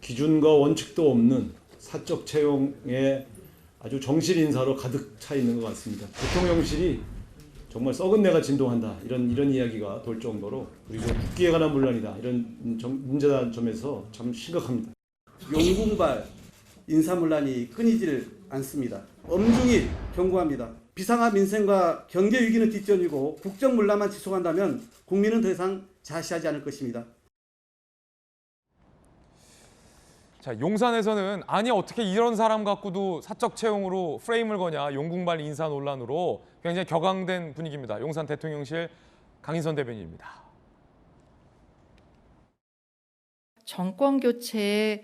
기준과 원칙도 없는 사적 채용에 아주 정실 인사로 가득 차 있는 것 같습니다. 대통령실이 정말 썩은 내가 진동한다 이런 이야기가 돌 정도로 우리 좀 국기에 관한 문란이다 이런 문제다 점에서 참 심각합니다. 용궁발 인사문란이 끊이질 않습니다. 엄중히 경고합니다. 비상하 민생과 경제 위기는 뒷전이고 국정문란만 지속한다면 국민은 더 이상 자시하지 않을 것입니다. 자, 용산에서는 아니 어떻게 이런 사람 갖고도 사적 채용으로 프레임을 거냐, 용궁발 인사 논란으로 굉장히 격앙된 분위기입니다. 용산 대통령실 강인선 대변인입니다. 정권 교체에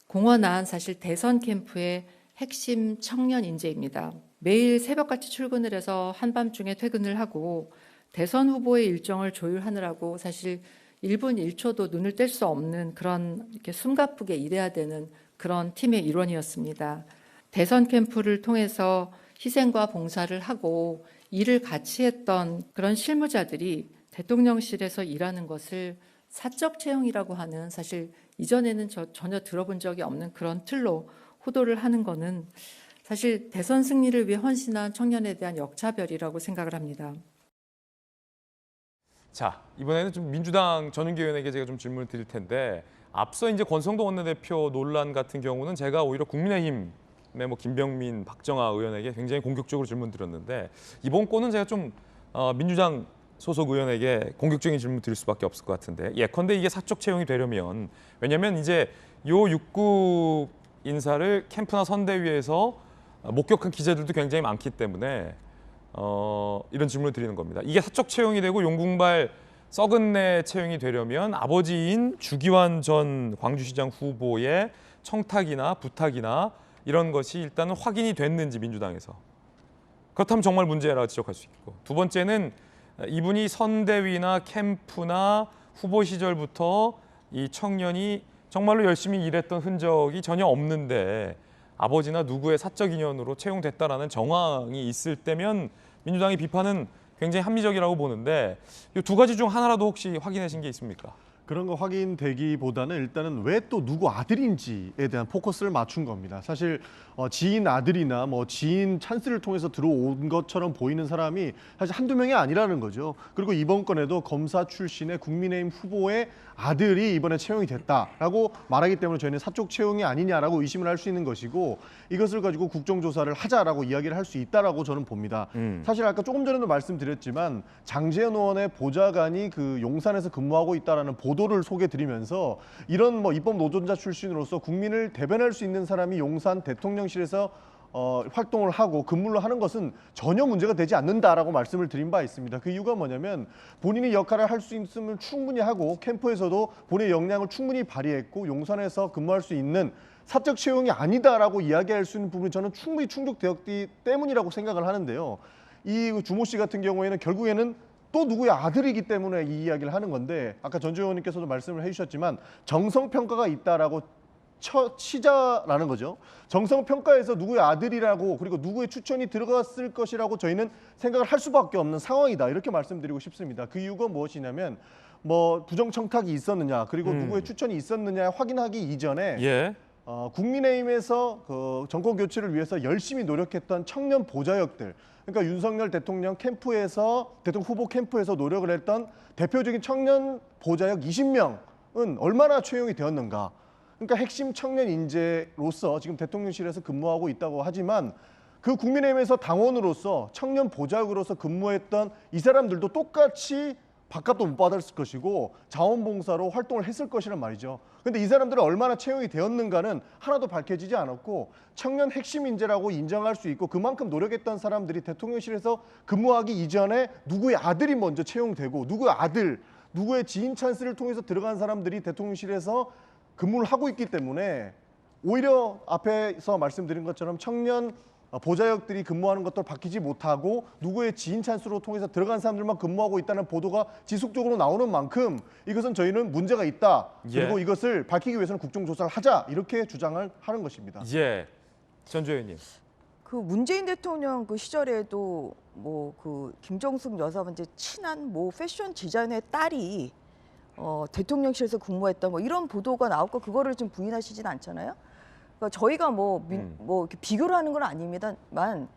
공헌한 사실 대선 캠프의 핵심 청년 인재입니다. 매일 새벽같이 출근을 해서 한밤중에 퇴근을 하고 대선 후보의 일정을 조율하느라고 사실 1분 1초도 눈을 뗄 수 없는 그런 이렇게 숨가쁘게 일해야 되는 그런 팀의 일원이었습니다. 대선 캠프를 통해서 희생과 봉사를 하고 일을 같이 했던 그런 실무자들이 대통령실에서 일하는 것을 사적 채용이라고 하는 사실 이전에는 전혀 들어본 적이 없는 그런 틀로 호도를 하는 거는 사실 대선 승리를 위해 헌신한 청년에 대한 역차별이라고 생각을 합니다. 자, 이번에는 좀 민주당 전윤기 의원에게 제가 좀 질문을 드릴 텐데 앞서 이제 권성동 원내대표 논란 같은 경우는 제가 오히려 국민의힘의 뭐 김병민, 박정아 의원에게 굉장히 공격적으로 질문 드렸는데 이번 건은 제가 좀 민주당 소속 의원에게 공격적인 질문 드릴 수밖에 없을 것 같은데 예컨대 이게 사적 채용이 되려면 왜냐하면 이제 요 6급 인사를 캠프나 선대위에서 목격한 기자들도 굉장히 많기 때문에 이런 질문을 드리는 겁니다. 이게 사적 채용이 되고 용궁발 썩은 내 채용이 되려면 아버지인 주기환 전 광주시장 후보의 청탁이나 부탁이나 이런 것이 일단은 확인이 됐는지 민주당에서. 그렇다면 정말 문제라고 지적할 수 있고 두 번째는 이분이 선대위나 캠프나 후보 시절부터 이 청년이 정말로 열심히 일했던 흔적이 전혀 없는데 아버지나 누구의 사적 인연으로 채용됐다라는 정황이 있을 때면 민주당의 비판은 굉장히 합리적이라고 보는데 이 두 가지 중 하나라도 혹시 확인하신 게 있습니까? 그런 거 확인되기보다는 일단은 왜 또 누구 아들인지에 대한 포커스를 맞춘 겁니다. 사실 지인 아들이나 뭐 지인 찬스를 통해서 들어온 것처럼 보이는 사람이 사실 한두 명이 아니라는 거죠. 그리고 이번 건에도 검사 출신의 국민의힘 후보의 아들이 이번에 채용이 됐다라고 말하기 때문에 저희는 사적 채용이 아니냐라고 의심을 할 수 있는 것이고 이것을 가지고 국정조사를 하자라고 이야기를 할 수 있다라고 저는 봅니다. 사실 아까 조금 전에도 말씀드렸지만 장제원 의원의 보좌관이 그 용산에서 근무하고 있다라는 보도를 소개드리면서 이런 뭐 입법 노동자 출신으로서 국민을 대변할 수 있는 사람이 용산 대통령실에서 활동을 하고 근무를 하는 것은 전혀 문제가 되지 않는다라고 말씀을 드린 바 있습니다. 그 이유가 뭐냐면 본인이 역할을 할 수 있음을 충분히 하고 캠프에서도 본인의 역량을 충분히 발휘했고 용산에서 근무할 수 있는 사적 채용이 아니다라고 이야기할 수 있는 부분이 저는 충분히 충족되었기 때문이라고 생각을 하는데요. 이 주모 씨 같은 경우에는 결국에는 또 누구의 아들이기 때문에 이 이야기를 하는 건데 아까 전주 의원님께서도 말씀을 해주셨지만 정성평가가 있다라고 치자라는 거죠. 정성평가에서 누구의 아들이라고 그리고 누구의 추천이 들어갔을 것이라고 저희는 생각을 할 수밖에 없는 상황이다. 이렇게 말씀드리고 싶습니다. 그 이유가 무엇이냐면 뭐 부정청탁이 있었느냐 그리고 누구의 추천이 있었느냐 확인하기 이전에 국민의힘에서 그 정권 교체를 위해서 열심히 노력했던 청년 보좌역들 그러니까 윤석열 대통령 캠프에서 대통령 후보 캠프에서 노력을 했던 대표적인 청년 보좌역 20명은 얼마나 채용이 되었는가. 그러니까 핵심 청년 인재로서 지금 대통령실에서 근무하고 있다고 하지만 그 국민의힘에서 당원으로서 청년 보좌역으로서 근무했던 이 사람들도 똑같이 밥값도 못 받았을 것이고 자원봉사로 활동을 했을 것이란 말이죠. 그런데 이 사람들은 얼마나 채용이 되었는가는 하나도 밝혀지지 않았고 청년 핵심 인재라고 인정할 수 있고 그만큼 노력했던 사람들이 대통령실에서 근무하기 이전에 누구의 아들이 먼저 채용되고 누구의 아들, 누구의 지인 찬스를 통해서 들어간 사람들이 대통령실에서 근무를 하고 있기 때문에 오히려 앞에서 말씀드린 것처럼 청년 보좌역들이 근무하는 것도 바뀌지 못하고 누구의 지인 찬스로 통해서 들어간 사람들만 근무하고 있다는 보도가 지속적으로 나오는 만큼 이것은 저희는 문제가 있다. 그리고 이것을 밝히기 위해서는 국정조사를 하자 이렇게 주장을 하는 것입니다. 예, 전주 의원님. 그 문재인 대통령 그 시절에도 뭐 그 김정숙 여사와 이제 친한 뭐 패션 디자이너의 딸이 대통령실에서 근무했다 뭐 이런 보도가 나왔고 그거를 좀 부인하시진 않잖아요. 그러니까 저희가 뭐 이렇게 비교를 하는 건 아닙니다만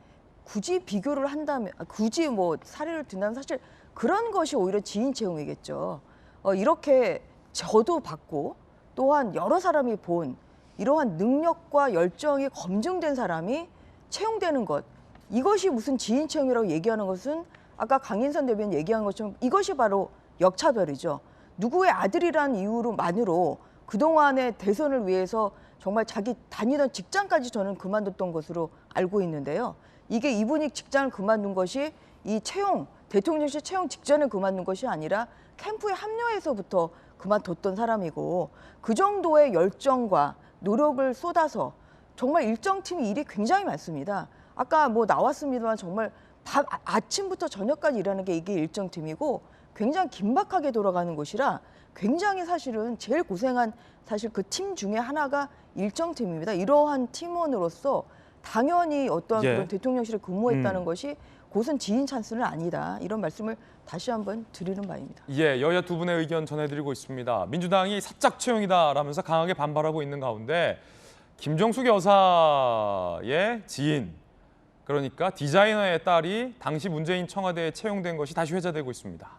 굳이 비교를 한다면 굳이 뭐 사례를 든다면 사실 그런 것이 오히려 지인 채용이겠죠. 이렇게 저도 받고 또한 여러 사람이 본 이러한 능력과 열정이 검증된 사람이 채용되는 것 이것이 무슨 지인 채용이라고 얘기하는 것은 아까 강인선 대변인 얘기한 것처럼 이것이 바로 역차별이죠. 누구의 아들이라는 이유로만으로 그동안의 대선을 위해서 정말 자기 다니던 직장까지 저는 그만뒀던 것으로 알고 있는데요. 이게 이분이 직장을 그만둔 것이 이 채용, 대통령실 채용 직전에 그만둔 것이 아니라 캠프에 합류해서부터 그만뒀던 사람이고 그 정도의 열정과 노력을 쏟아서 정말 일정 팀 일이 굉장히 많습니다. 아까 뭐 나왔습니다만 정말 아침부터 저녁까지 일하는 게 이게 일정 팀이고 굉장히 긴박하게 돌아가는 곳이라 굉장히 사실은 제일 고생한 사실 그 팀 중에 하나가 일정 팀입니다. 이러한 팀원으로서 당연히 어떠한 그런 대통령실에 근무했다는 것이 그것은 지인 찬스는 아니다. 이런 말씀을 다시 한번 드리는 바입니다. 예, 여야 두 분의 의견 전해드리고 있습니다. 민주당이 사적 채용이다라면서 강하게 반발하고 있는 가운데 김정숙 여사의 지인, 그러니까 디자이너의 딸이 당시 문재인 청와대에 채용된 것이 다시 회자되고 있습니다.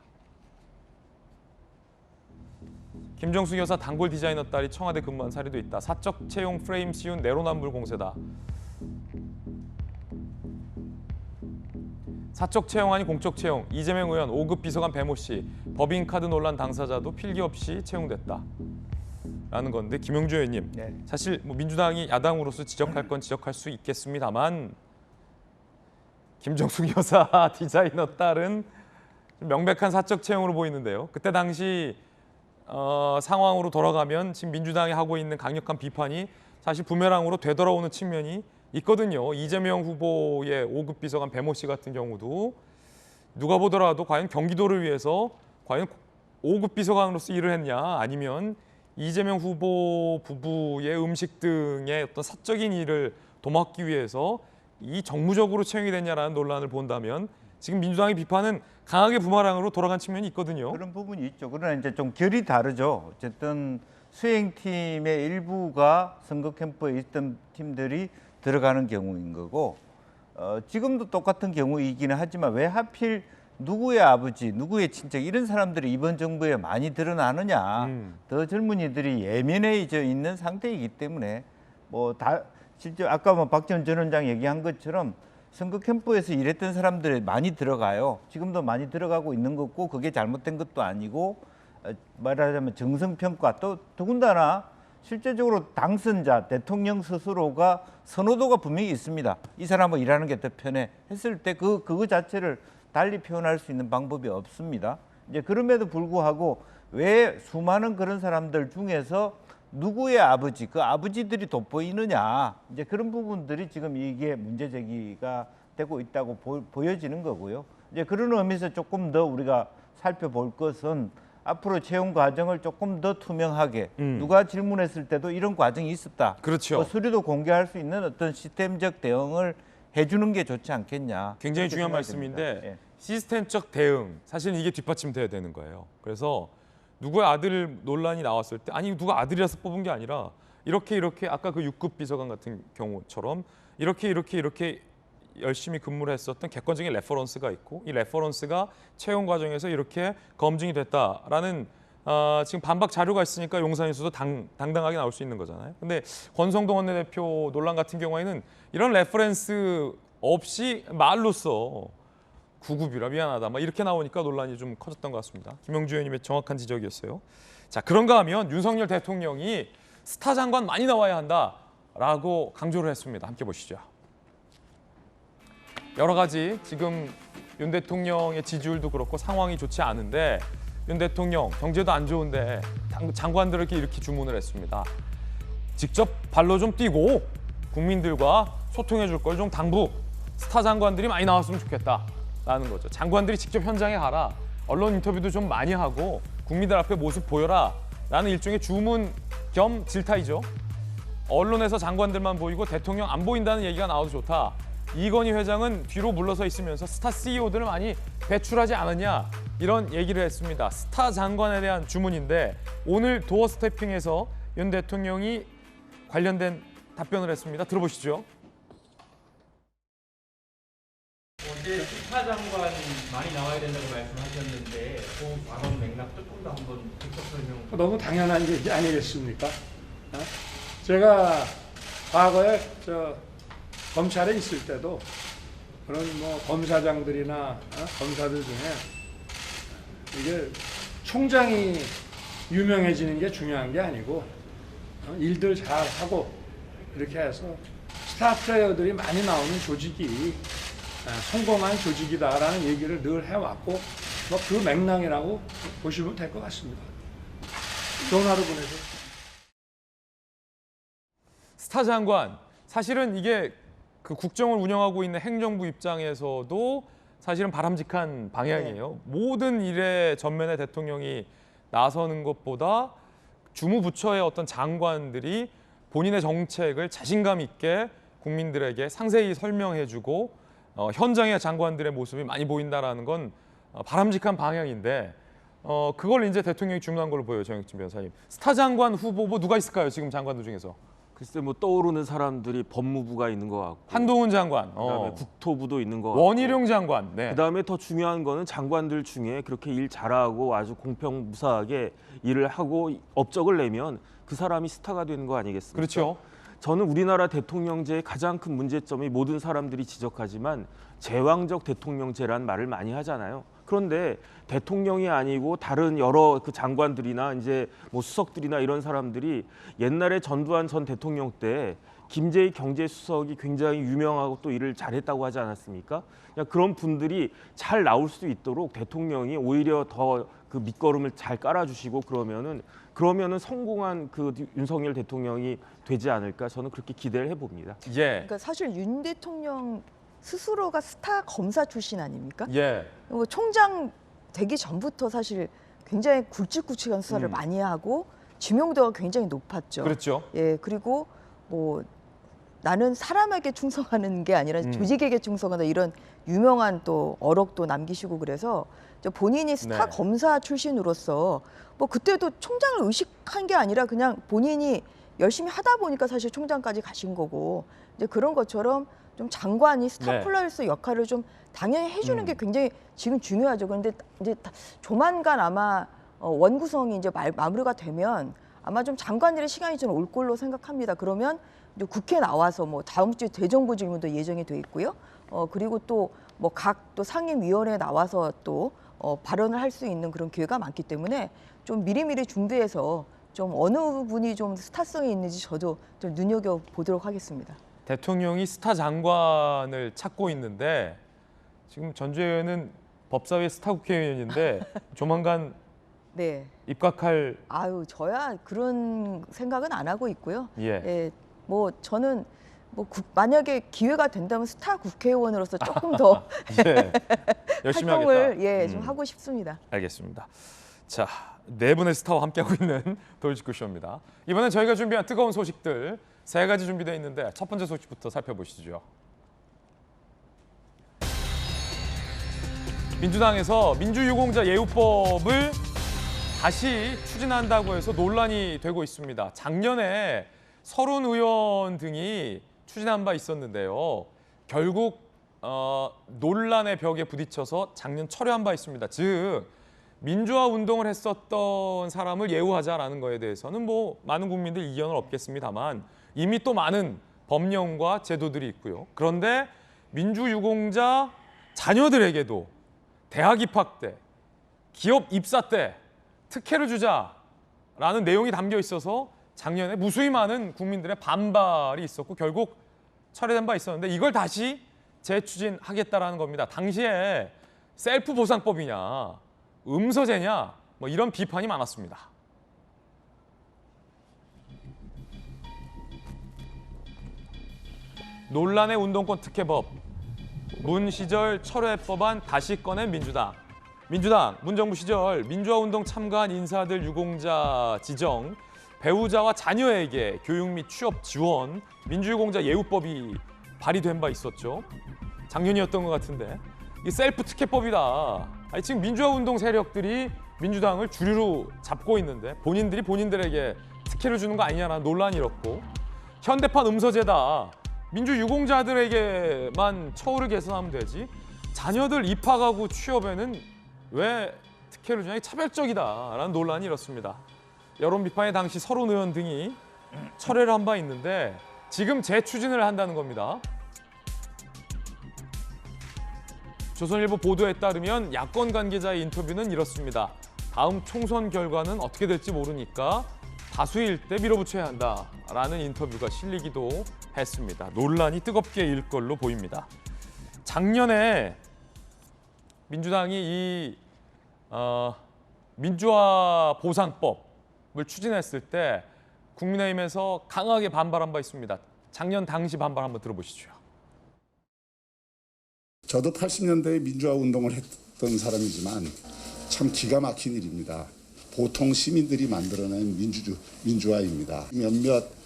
김정숙 여사 단골 디자이너 딸이 청와대 근무한 사례도 있다. 사적 채용 프레임 씌운 내로남불 공세다. 사적 채용 아닌 공적 채용. 이재명 의원 5급 비서관 배모 씨 법인카드 논란 당사자도 필기 없이 채용됐다. 라는 건데 김영주 의원님, 사실 뭐 민주당이 야당으로서 지적할 건 지적할 수 있겠습니다만 김정숙 여사 디자이너 딸은 명백한 사적 채용으로 보이는데요. 그때 당시 상황으로 돌아가면 지금 민주당이 하고 있는 강력한 비판이 사실 부메랑으로 되돌아오는 측면이 있거든요. 이재명 후보의 5급 비서관 배모 씨 같은 경우도 누가 보더라도 과연 경기도를 위해서 과연 5급 비서관으로서 일을 했냐 아니면 이재명 후보 부부의 음식 등의 어떤 사적인 일을 도맡기 위해서 이 정무적으로 채용이 됐냐라는 논란을 본다면 지금 민주당의 비판은 강하게 부메랑으로 돌아간 측면이 있거든요. 그런 부분이 있죠. 그러나 이제 좀 결이 다르죠. 어쨌든 수행팀의 일부가 선거 캠프에 있던 팀들이 들어가는 경우인 거고 지금도 똑같은 경우이기는 하지만 왜 하필 누구의 아버지, 누구의 친척 이런 사람들이 이번 정부에 많이 드러나느냐. 더 젊은이들이 예민해져 있는 상태이기 때문에 뭐 다 실제 아까 뭐 박지원 전 원장 얘기한 것처럼 선거 캠프에서 일했던 사람들이 많이 들어가요. 지금도 많이 들어가고 있는 거고 그게 잘못된 것도 아니고 말하자면 정성평가 또 더군다나 실제적으로 당선자 대통령 스스로가 선호도가 분명히 있습니다. 이 사람은 일하는 게 더 편해 했을 때 그거 자체를 달리 표현할 수 있는 방법이 없습니다. 이제 그럼에도 불구하고 왜 수많은 그런 사람들 중에서 누구의 아버지, 그 아버지들이 돋보이느냐 이제 그런 부분들이 지금 이게 문제 제기가 되고 있다고 보여지는 거고요. 이제 그런 의미에서 조금 더 우리가 살펴볼 것은 앞으로 채용 과정을 조금 더 투명하게 누가 질문했을 때도 이런 과정이 있었다. 그렇죠. 서류도 공개할 수 있는 어떤 시스템적 대응을 해주는 게 좋지 않겠냐. 굉장히 중요한 말씀인데 시스템적 대응 사실 이게 뒷받침돼야 되는 거예요. 그래서 누구의 아들 논란이 나왔을 때 아니 누가 아들이라서 뽑은 게 아니라 이렇게 아까 그 6급 비서관 같은 경우처럼 이렇게 열심히 근무를 했었던 객관적인 레퍼런스가 있고 이 레퍼런스가 채용 과정에서 이렇게 검증이 됐다라는 지금 반박 자료가 있으니까 용산에서도 당당하게 나올 수 있는 거잖아요. 근데 권성동 원내대표 논란 같은 경우에는 이런 레퍼런스 없이 말로써 9급이라 미안하다 막 이렇게 나오니까 논란이 좀 커졌던 것 같습니다. 김영주 의원님의 정확한 지적이었어요. 자, 그런가 하면 윤석열 대통령이 스타 장관 많이 나와야 한다라고 강조를 했습니다. 함께 보시죠. 여러 가지 지금 윤 대통령의 지지율도 그렇고 상황이 좋지 않은데 윤 대통령 경제도 안 좋은데 장관들에게 이렇게 주문을 했습니다. 직접 발로 좀 뛰고 국민들과 소통해 줄 걸 좀 당부, 스타 장관들이 많이 나왔으면 좋겠다라는 거죠. 장관들이 직접 현장에 가라, 언론 인터뷰도 좀 많이 하고 국민들 앞에 모습 보여라 라는 일종의 주문 겸 질타이죠. 언론에서 장관들만 보이고 대통령 안 보인다는 얘기가 나와도 좋다. 이건희 회장은 뒤로 물러서 있으면서 스타 CEO들을 많이 배출하지 않았냐, 이런 얘기를 했습니다. 스타 장관에 대한 주문인데 오늘 도어 스태핑에서 윤 대통령이 관련된 답변을 했습니다. 들어보시죠. 어제 스타 장관 많이 나와야 된다고 말씀하셨는데 그 발언 맥락 조금 더 한번 직접 설명. 너무 당연한 얘기 아니겠습니까? 제가 과거에 검찰에 있을 때도 그런 뭐 검사장들이나 검사들 중에 이게 총장이 유명해지는 게 중요한 게 아니고 일들 잘 하고 이렇게 해서 스타 플레이어들이 많이 나오는 조직이 성공한 조직이다라는 얘기를 늘 해왔고 뭐 그 맥락이라고 보시면 될 것 같습니다. 좋은 하루 보내세요. 스타 장관, 사실은 이게 그 국정을 운영하고 있는 행정부 입장에서도 사실은 바람직한 방향이에요. 모든 일에 전면에 대통령이 나서는 것보다 주무부처의 어떤 장관들이 본인의 정책을 자신감 있게 국민들에게 상세히 설명해주고 현장의 장관들의 모습이 많이 보인다라는 건 바람직한 방향인데 그걸 이제 대통령이 주문한 걸로 보여요, 정혁진 변호사님. 스타 장관 후보 뭐 누가 있을까요, 지금 장관들 중에서? 글쎄 뭐 떠오르는 사람들이 법무부가 있는 것 같고 한동훈 장관, 그다음에 국토부도 있는 것 같고 원희룡 장관, 네. 그다음에 더 중요한 거는 장관들 중에 그렇게 일 잘하고 아주 공평무사하게 일을 하고 업적을 내면 그 사람이 스타가 되는 거 아니겠습니까? 그렇죠. 저는 우리나라 대통령제의 가장 큰 문제점이 모든 사람들이 지적하지만 제왕적 대통령제라는 말을 많이 하잖아요. 그런데 대통령이 아니고 다른 여러 그 장관들이나 이제 뭐 수석들이나 이런 사람들이 옛날에 전두환 전 대통령 때 김재희 경제수석이 굉장히 유명하고 또 일을 잘했다고 하지 않았습니까? 그런 분들이 잘 나올 수 있도록 대통령이 오히려 더 그 밑거름을 잘 깔아주시고 그러면은 성공한 그 윤석열 대통령이 되지 않을까, 저는 그렇게 기대를 해봅니다. 예. 그러니까 사실 윤 대통령 스스로가 스타 검사 출신 아닙니까? 예. 총장 되기 전부터 사실 굉장히 굵직굵직한 수사를 많이 하고 지명도가 굉장히 높았죠. 그렇죠. 예, 그리고 뭐 나는 사람에게 충성하는 게 아니라 조직에게 충성한다, 이런 유명한 또 어록도 남기시고, 그래서 본인이 스타 검사 출신으로서 뭐 그때도 총장을 의식한 게 아니라 그냥 본인이 열심히 하다 보니까 사실 총장까지 가신 거고, 이제 그런 것처럼 좀 장관이 스타 플레이어스 역할을 좀 당연히 해주는 게 굉장히 지금 중요하죠. 그런데 이제 조만간 아마 원구성이 이제 마무리가 되면 아마 좀 장관들의 시간이 좀 올 걸로 생각합니다. 그러면 이제 국회에 나와서 뭐 다음 주에 대정부 질문도 예정이 돼 있고요. 그리고 또 뭐 각 또 상임위원회에 나와서 또 발언을 할 수 있는 그런 기회가 많기 때문에 좀 미리미리 준비해서 좀 어느 분이 좀 스타성이 있는지 저도 좀 눈여겨 보도록 하겠습니다. 대통령이 스타 장관을 찾고 있는데 지금 전주혜 의원은 법사위 스타 국회의원인데 조만간 네. 입각할. 아유, 저야 그런 생각은 안 하고 있고요. 예. 뭐 저는 뭐 만약에 기회가 된다면 스타 국회의원으로서 조금 더 열심히 활동을 하겠다. 좀 하고 싶습니다. 알겠습니다. 자, 네 분의 스타와 함께하고 있는 돌직구쇼입니다. 이번엔 저희가 준비한 뜨거운 소식들 3가지 준비되어 있는데 첫 번째 소식부터 살펴보시죠. 민주당에서 민주유공자 예우법을 다시 추진한다고 해서 논란이 되고 있습니다. 작년에 서른 의원 등이 추진한 바 있었는데요. 결국 논란의 벽에 부딪혀서 작년 철회한 바 있습니다. 즉 민주화 운동을 했었던 사람을 예우하자라는 거에 대해서는 뭐 많은 국민들 이견은 없겠습니다만 이미 또 많은 법령과 제도들이 있고요. 그런데 민주유공자 자녀들에게도 대학 입학 때, 기업 입사 때 특혜를 주자라는 내용이 담겨 있어서 작년에 무수히 많은 국민들의 반발이 있었고 결국 철회된 바 있었는데 이걸 다시 재추진하겠다라는 겁니다. 당시에 셀프 보상법이냐, 음서제냐 뭐 이런 비판이 많았습니다. 논란의 운동권 특혜법, 문 시절 철회법안 다시 꺼낸 민주당. 민주당, 문정부 시절 민주화운동 참가한 인사들 유공자 지정, 배우자와 자녀에게 교육 및 취업 지원, 민주유공자 예우법이 발의된 바 있었죠. 작년이었던 것 같은데. 이 셀프 특혜법이다. 아니, 지금 민주화운동 세력들이 민주당을 주류로 잡고 있는데 본인들이 본인들에게 특혜를 주는 거 아니냐라는 논란이 일었고, 현대판 음서제다. 민주유공자들에게만 처우를 개선하면 되지 자녀들 입학하고 취업에는 왜 특혜를 주냐, 차별적이다라는 논란이 일었습니다. 여론 비판에 당시 서른 의원 등이 철회를 한 바 있는데 지금 재추진을 한다는 겁니다. 조선일보 보도에 따르면 야권 관계자의 인터뷰는 이렇습니다. 다음 총선 결과는 어떻게 될지 모르니까 다수일 때 밀어붙여야 한다라는 인터뷰가 실리기도 했습니다. 논란이 뜨겁게 일 걸로 보입니다. 작년에 민주당이 이 민주화 보상법을 추진했을 때 국민의힘에서 강하게 반발한 바 있습니다. 작년 당시 반발 한번 들어보시죠. 저도 80년대에 민주화 운동을 했던 사람이지만 참 기가 막힌 일입니다. 보통 시민들이 만들어낸 민주화입니다. 몇몇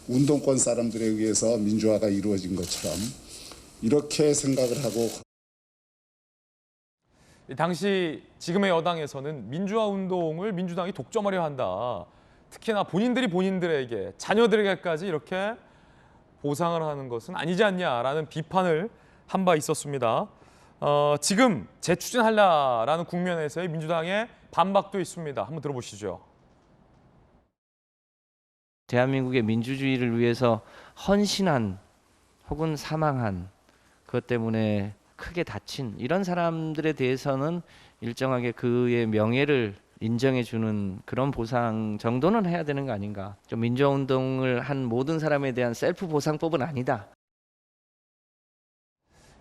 운동권 사람들에 의해서 민주화가 이루어진 것처럼 이렇게 생각을 하고, 당시 지금의 여당에서는 민주화 운동을 민주당이 독점하려 한다. 특히나 본인들이 본인들에게, 자녀들에게까지 이렇게 보상을 하는 것은 아니지 않냐라는 비판을 한 바 있었습니다. 지금 재추진하려라는 국면에서의 민주당의 반박도 있습니다. 한번 들어보시죠. 대한민국의 민주주의를 위해서 헌신한 혹은 사망한, 그것 때문에 크게 다친 이런 사람들에 대해서는 일정하게 그의 명예를 인정해주는 그런 보상 정도는 해야 되는 거 아닌가. 좀 민주화운동을 한 모든 사람에 대한 셀프 보상법은 아니다.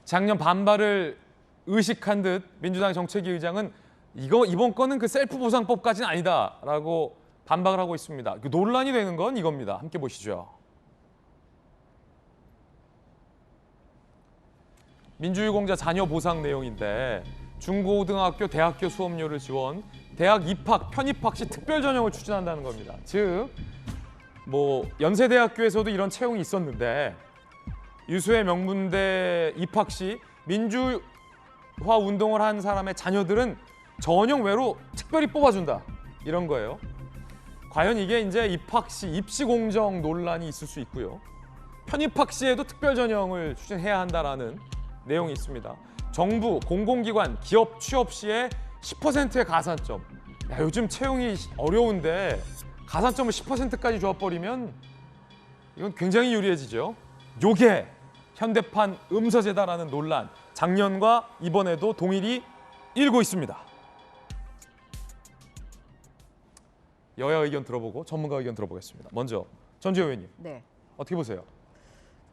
작년 반발을 의식한 듯 민주당 정책위 의장은 이번 건은 그 셀프 보상법까지는 아니다라고 반박을 하고 있습니다. 논란이 되는 건 이겁니다. 함께 보시죠. 민주유공자 자녀 보상 내용인데 중고등학교, 대학교 수업료를 지원, 대학 입학, 편입학 시 특별 전형을 추진한다는 겁니다. 즉, 연세대학교에서도 이런 채용이 있었는데 유수의 명문대 입학 시 민주화 운동을 한 사람의 자녀들은 전형 외로 특별히 뽑아준다. 이런 거예요. 과연 이게 이제 입학 시 입시 공정 논란이 있을 수 있고요. 편입학 시에도 특별 전형을 추진해야 한다라는 내용이 있습니다. 정부, 공공기관, 기업 취업 시에 10%의 가산점. 야, 요즘 채용이 어려운데 가산점을 10%까지 줘버리면 이건 굉장히 유리해지죠. 요게 현대판 음서제다라는 논란, 작년과 이번에도 동일이 일고 있습니다. 여야 의견 들어보고 전문가 의견 들어보겠습니다. 먼저 전주현 의원님, 네. 어떻게 보세요?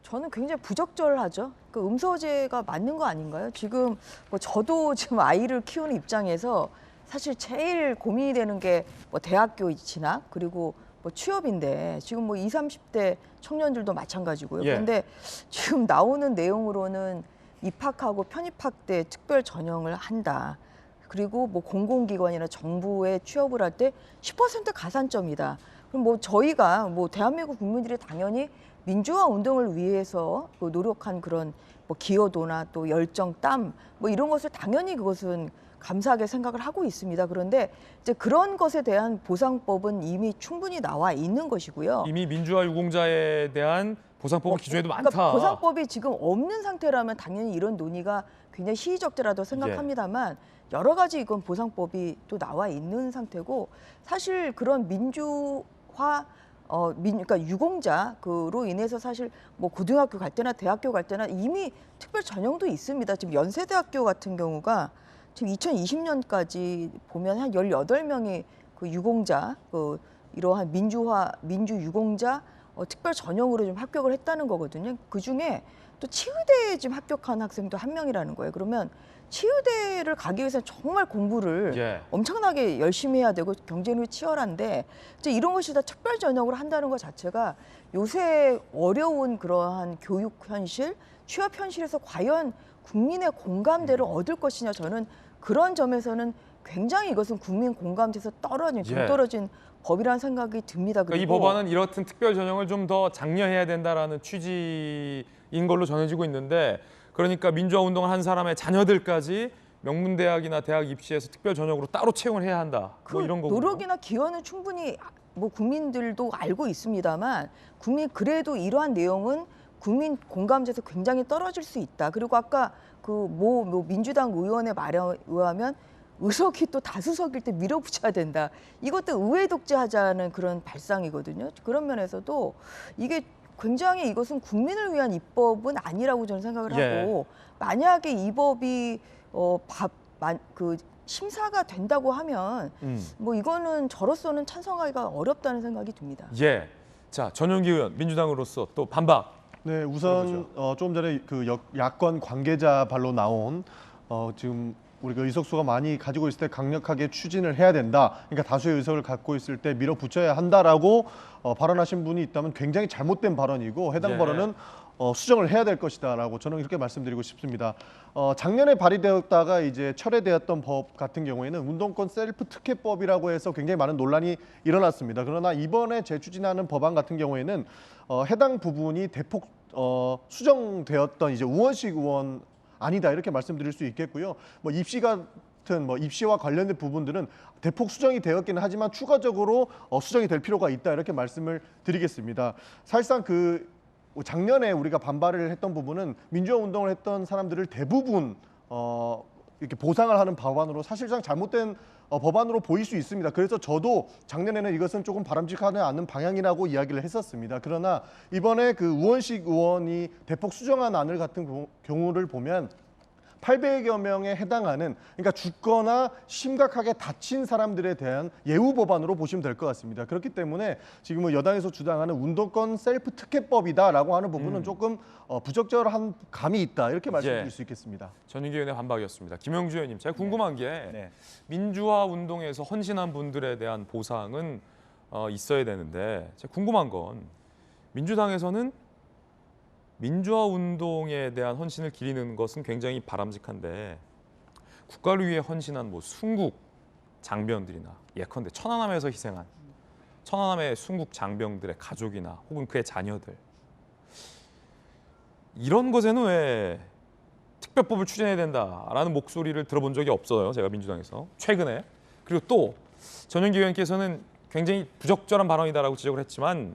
저는 굉장히 부적절하죠. 그 음서제가 맞는 거 아닌가요? 지금 저도 지금 아이를 키우는 입장에서 사실 제일 고민이 되는 게 대학교 진학 그리고 취업인데 지금 20, 30대 청년들도 마찬가지고요. 그런데 지금 나오는 내용으로는 입학하고 편입학 때 특별 전형을 한다. 그리고 공공기관이나 정부에 취업을 할 때 10% 가산점이다. 그럼 저희가 대한민국 국민들이 당연히 민주화 운동을 위해서 노력한 그런 기여도나 또 열정, 땀 이런 것을 당연히 그것은 감사하게 생각을 하고 있습니다. 그런데 이제 그런 것에 대한 보상법은 이미 충분히 나와 있는 것이고요. 이미 민주화 유공자에 대한 보상법은 기존에도 많다. 그러니까 보상법이 지금 없는 상태라면 당연히 이런 논의가 굉장히 시의적대라도 생각합니다만 여러 가지 이건 보상법이 또 나와 있는 상태고 사실 그런 민주화 그러니까 유공자로 인해서 사실 고등학교 갈 때나 대학교 갈 때나 이미 특별 전형도 있습니다. 지금 연세대학교 같은 경우가 지금 2020년까지 보면 한 18명이 그 유공자, 이러한 민주 유공자 특별 전형으로 좀 합격을 했다는 거거든요. 그 중에 또 치의대에 지금 합격한 학생도 1명이라는 거예요. 그러면 치유대를 가기 위해서는 정말 공부를 예. 엄청나게 열심히 해야 되고 경쟁력이 치열한데 이제 이런 것이 다 특별 전형으로 한다는 것 자체가 요새 어려운 그러한 교육 현실, 취업 현실에서 과연 국민의 공감대를 얻을 것이냐, 저는 그런 점에서는 굉장히 이것은 국민 공감대에서 떨어진, 동떨어진 법이라는 생각이 듭니다. 그러니까 이 법안은 이렇든 특별 전형을 좀 더 장려해야 된다라는 취지인 걸로 전해지고 있는데, 그러니까 민주화 운동을 한 사람의 자녀들까지 명문대학이나 대학 입시에서 특별 전형으로 따로 채용을 해야 한다. 뭐 이런 거고. 노력이나 기여는 충분히 뭐 국민들도 알고 있습니다만 그래도 이러한 내용은 국민 공감대에서 굉장히 떨어질 수 있다. 그리고 아까 뭐 민주당 의원의 말에 의하면 의석이 또 다수석일 때 밀어붙여야 된다. 이것도 의회 독재하자는 그런 발상이거든요. 그런 면에서도 이게 굉장히 이것은 국민을 위한 입법은 아니라고 저는 생각을 하고, 만약에 이 법이 심사가 된다고 하면 뭐 이거는 저로서는 찬성하기가 어렵다는 생각이 듭니다. 예. 자, 전용기 의원 민주당으로서 또 반박. 네, 우선 조금 전에 야권 관계자 발로 나온 지금 우리가 의석수가 많이 가지고 있을 때 강력하게 추진을 해야 된다. 그러니까 다수의 의석을 갖고 있을 때 밀어붙여야 한다라고 발언하신 분이 있다면 굉장히 잘못된 발언이고 해당 발언은 수정을 해야 될 것이다라고 저는 이렇게 말씀드리고 싶습니다. 작년에 발의되었다가 이제 철회되었던 법 같은 경우에는 운동권 셀프 특혜법이라고 해서 굉장히 많은 논란이 일어났습니다. 그러나 이번에 재추진하는 법안 같은 경우에는 해당 부분이 대폭 수정되었던 이제 우원식 의원 아니다 이렇게 말씀드릴 수 있겠고요. 뭐 입시 같은 입시와 관련된 부분들은 대폭 수정이 되었기는 하지만 추가적으로 수정이 될 필요가 있다 이렇게 말씀을 드리겠습니다. 사실상 작년에 우리가 반발을 했던 부분은 민주화 운동을 했던 사람들을 대부분 이렇게 보상을 하는 법안으로 사실상 잘못된 법안으로 보일 수 있습니다. 그래서 저도 작년에는 이것은 조금 바람직하지 않은 방향이라고 이야기를 했었습니다. 그러나 이번에 우원식 의원이 대폭 수정한 안을 같은 경우를 보면 800여 명에 해당하는, 그러니까 죽거나 심각하게 다친 사람들에 대한 예우 법안으로 보시면 될 것 같습니다. 그렇기 때문에 지금 여당에서 주장하는 운동권 셀프 특혜법이다라고 하는 부분은 조금 부적절한 감이 있다 이렇게 말씀드릴 수 있겠습니다. 전용기 의원의 반박이었습니다. 김영주 의원님, 제가 궁금한 게 민주화 운동에서 헌신한 분들에 대한 보상은 있어야 되는데, 제가 궁금한 건 민주당에서는 민주화 운동에 대한 헌신을 기리는 것은 굉장히 바람직한데, 국가를 위해 헌신한 순국 장병들이나 예컨대 천안함에서 희생한 천안함의 순국 장병들의 가족이나 혹은 그의 자녀들, 이런 것에는 왜 특별법을 추진해야 된다라는 목소리를 들어본 적이 없어요. 제가 민주당에서 최근에. 그리고 또 전용기 의원께서는 굉장히 부적절한 발언이다라고 지적을 했지만,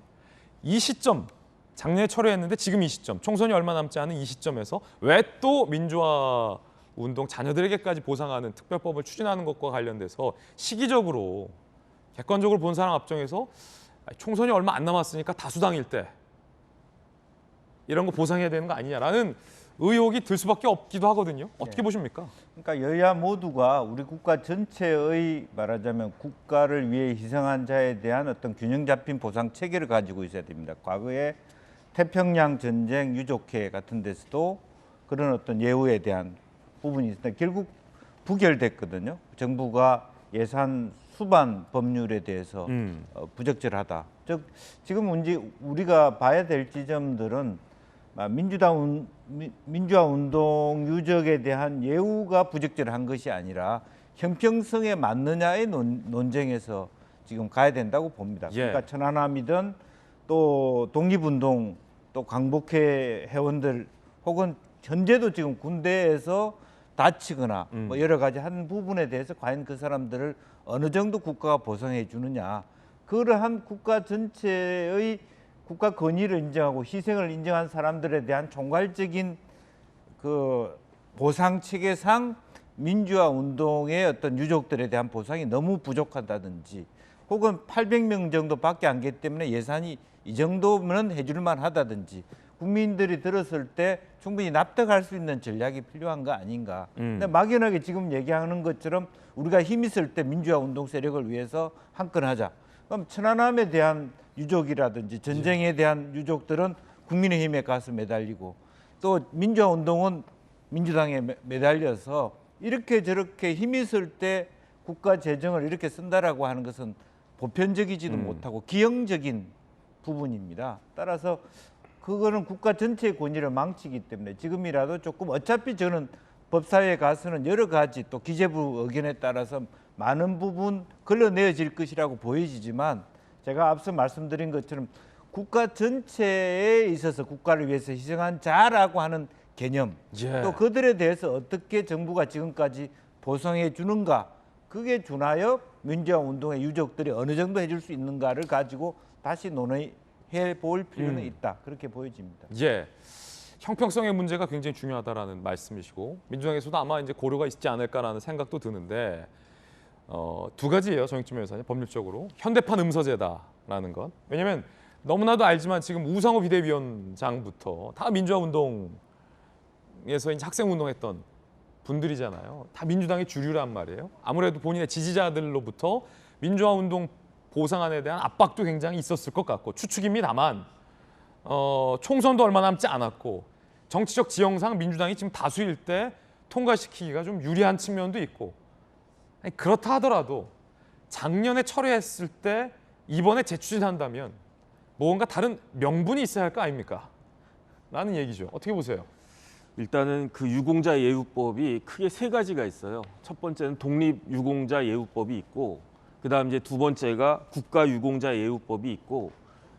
이 시점, 작년에 철회했는데 지금 이 시점, 총선이 얼마 남지 않은 이 시점에서 왜 또 민주화 운동 자녀들에게까지 보상하는 특별법을 추진하는 것과 관련돼서 시기적으로 객관적으로 본 사람 앞정에서 총선이 얼마 안 남았으니까 다수당일 때 이런 거 보상해야 되는 거 아니냐라는 의혹이 들 수밖에 없기도 하거든요. 어떻게 보십니까? 그러니까 여야 모두가 우리 국가 전체의 말하자면 국가를 위해 희생한 자에 대한 어떤 균형 잡힌 보상 체계를 가지고 있어야 됩니다. 과거에 태평양 전쟁 유족회 같은 데서도 그런 어떤 예우에 대한 부분이 있습니다. 결국 부결됐거든요. 정부가 예산 수반 법률에 대해서 부적절하다. 즉 지금 우리가 봐야 될 지점들은 민주화 운동 유적에 대한 예우가 부적절한 것이 아니라 형평성에 맞느냐의 논쟁에서 지금 가야 된다고 봅니다. 그러니까 천안함이든 또 독립운동 또 광복회 회원들 혹은 현재도 지금 군대에서 다치거나 뭐 여러 가지 한 부분에 대해서 과연 그 사람들을 어느 정도 국가가 보상해 주느냐, 그러한 국가 전체의 국가 권위를 인정하고 희생을 인정한 사람들에 대한 총괄적인 보상 체계상 민주화 운동의 어떤 유족들에 대한 보상이 너무 부족하다든지 혹은 800명 정도밖에 안 되기 때문에 예산이 이 정도면 해줄 만하다든지 국민들이 들었을 때 충분히 납득할 수 있는 전략이 필요한 거 아닌가. 근데 막연하게 지금 얘기하는 것처럼 우리가 힘 있을 때 민주화 운동 세력을 위해서 한 건 하자. 그럼 천안함에 대한 유족이라든지 전쟁에 대한 유족들은 국민의힘에 가서 매달리고 또 민주화 운동은 민주당에 매달려서 이렇게 저렇게 힘이 있을 때 국가 재정을 이렇게 쓴다라고 하는 것은 보편적이지도 못하고 기형적인 부분입니다. 따라서 그거는 국가 전체의 권위를 망치기 때문에 지금이라도 조금 어차피 저는 법사위에 가서는 여러 가지 또 기재부 의견에 따라서 많은 부분 걸러내어질 것이라고 보여지지만 제가 앞서 말씀드린 것처럼 국가 전체에 있어서 국가를 위해서 희생한 자라고 하는 개념 또 그들에 대해서 어떻게 정부가 지금까지 보상해 주는가 그게 준하여 민주화 운동의 유족들이 어느 정도 해줄 수 있는가를 가지고 다시 논의해 볼 필요는 있다 그렇게 보여집니다. 예. 형평성의 문제가 굉장히 중요하다라는 말씀이시고 민주당에서도 아마 이제 고려가 있지 않을까라는 생각도 드는데 두 가지예요. 정익진 변호사님 법률적으로 현대판 음서제다라는 것. 왜냐하면 너무나도 알지만 지금 우상호 비대위원장부터 다 민주화 운동에서 이제 학생 운동했던 분들이잖아요. 다 민주당의 주류란 말이에요. 아무래도 본인의 지지자들로부터 민주화 운동 보상안에 대한 압박도 굉장히 있었을 것 같고 추측입니다만 총선도 얼마 남지 않았고 정치적 지형상 민주당이 지금 다수일 때 통과시키기가 좀 유리한 측면도 있고 아니, 그렇다 하더라도 작년에 철회했을 때 이번에 재추진한다면 뭔가 다른 명분이 있어야 할 거 아닙니까? 라는 얘기죠. 어떻게 보세요? 일단은 그 유공자 예우법이 크게 세 가지가 있어요. 첫 번째는 독립 유공자 예우법이 있고 그다음 이제 두 번째가 국가 유공자 예우법이 있고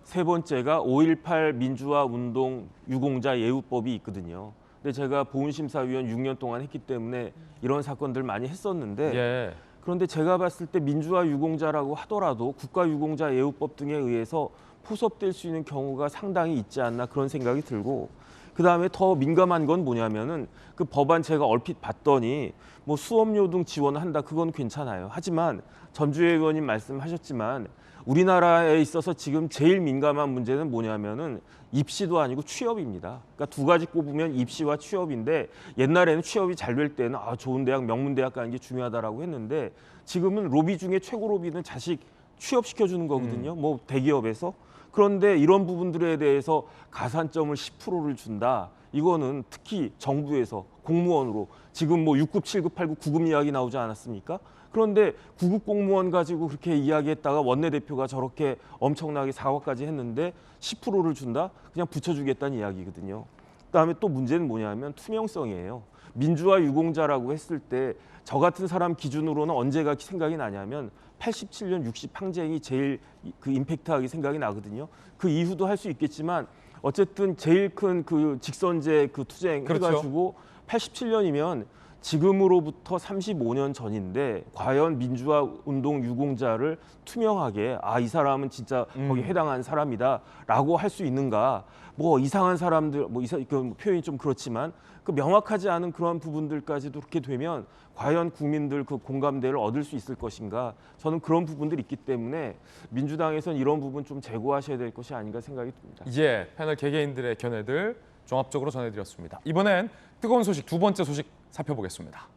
세 번째가 5.18 민주화 운동 유공자 예우법이 있거든요. 근데 제가 보훈심사위원 6년 동안 했기 때문에 이런 사건들 많이 했었는데 그런데 제가 봤을 때 민주화 유공자라고 하더라도 국가 유공자 예우법 등에 의해서 포섭될 수 있는 경우가 상당히 있지 않나 그런 생각이 들고 그다음에 더 민감한 건 뭐냐면은 그 법안 제가 얼핏 봤더니 뭐 수업료 등 지원한다 그건 괜찮아요. 하지만 전주혜 의원님 말씀하셨지만 우리나라에 있어서 지금 제일 민감한 문제는 뭐냐면은 입시도 아니고 취업입니다. 그러니까 두 가지 꼽으면 입시와 취업인데 옛날에는 취업이 잘 될 때는 좋은 대학, 명문대학 가는 게 중요하다라고 했는데 지금은 로비 중에 최고 로비는 자식 취업시켜주는 거거든요. 뭐 대기업에서. 그런데 이런 부분들에 대해서 가산점을 10%를 준다. 이거는 특히 정부에서 공무원으로 지금 뭐 6급, 7급, 8급, 9급 이야기 나오지 않았습니까? 그런데 9급 공무원 가지고 그렇게 이야기했다가 원내대표가 저렇게 엄청나게 사과까지 했는데 10%를 준다? 그냥 붙여주겠다는 이야기거든요. 그다음에 또 문제는 뭐냐면 투명성이에요. 민주화 유공자라고 했을 때 저 같은 사람 기준으로는 언제가 생각이 나냐면 87년 60 항쟁이 제일 그 임팩트하게 생각이 나거든요. 그 이후도 할 수 있겠지만 어쨌든 제일 큰 그 직선제 그 투쟁 해가지고 87년이면 지금으로부터 35년 전인데 과연 민주화 운동 유공자를 투명하게 이 사람은 진짜 거기 해당한 사람이다라고 할 수 있는가? 뭐 이상한 사람들 그 표현이 좀 그렇지만 그 명확하지 않은 그런 부분들까지도 그렇게 되면 과연 국민들 그 공감대를 얻을 수 있을 것인가? 저는 그런 부분들이 있기 때문에 민주당에서는 이런 부분 좀 제고하셔야 될 것이 아닌가 생각이 듭니다. 예, 패널 개개인들의 견해들 종합적으로 전해드렸습니다. 이번엔 뜨거운 소식 두 번째 소식 살펴보겠습니다.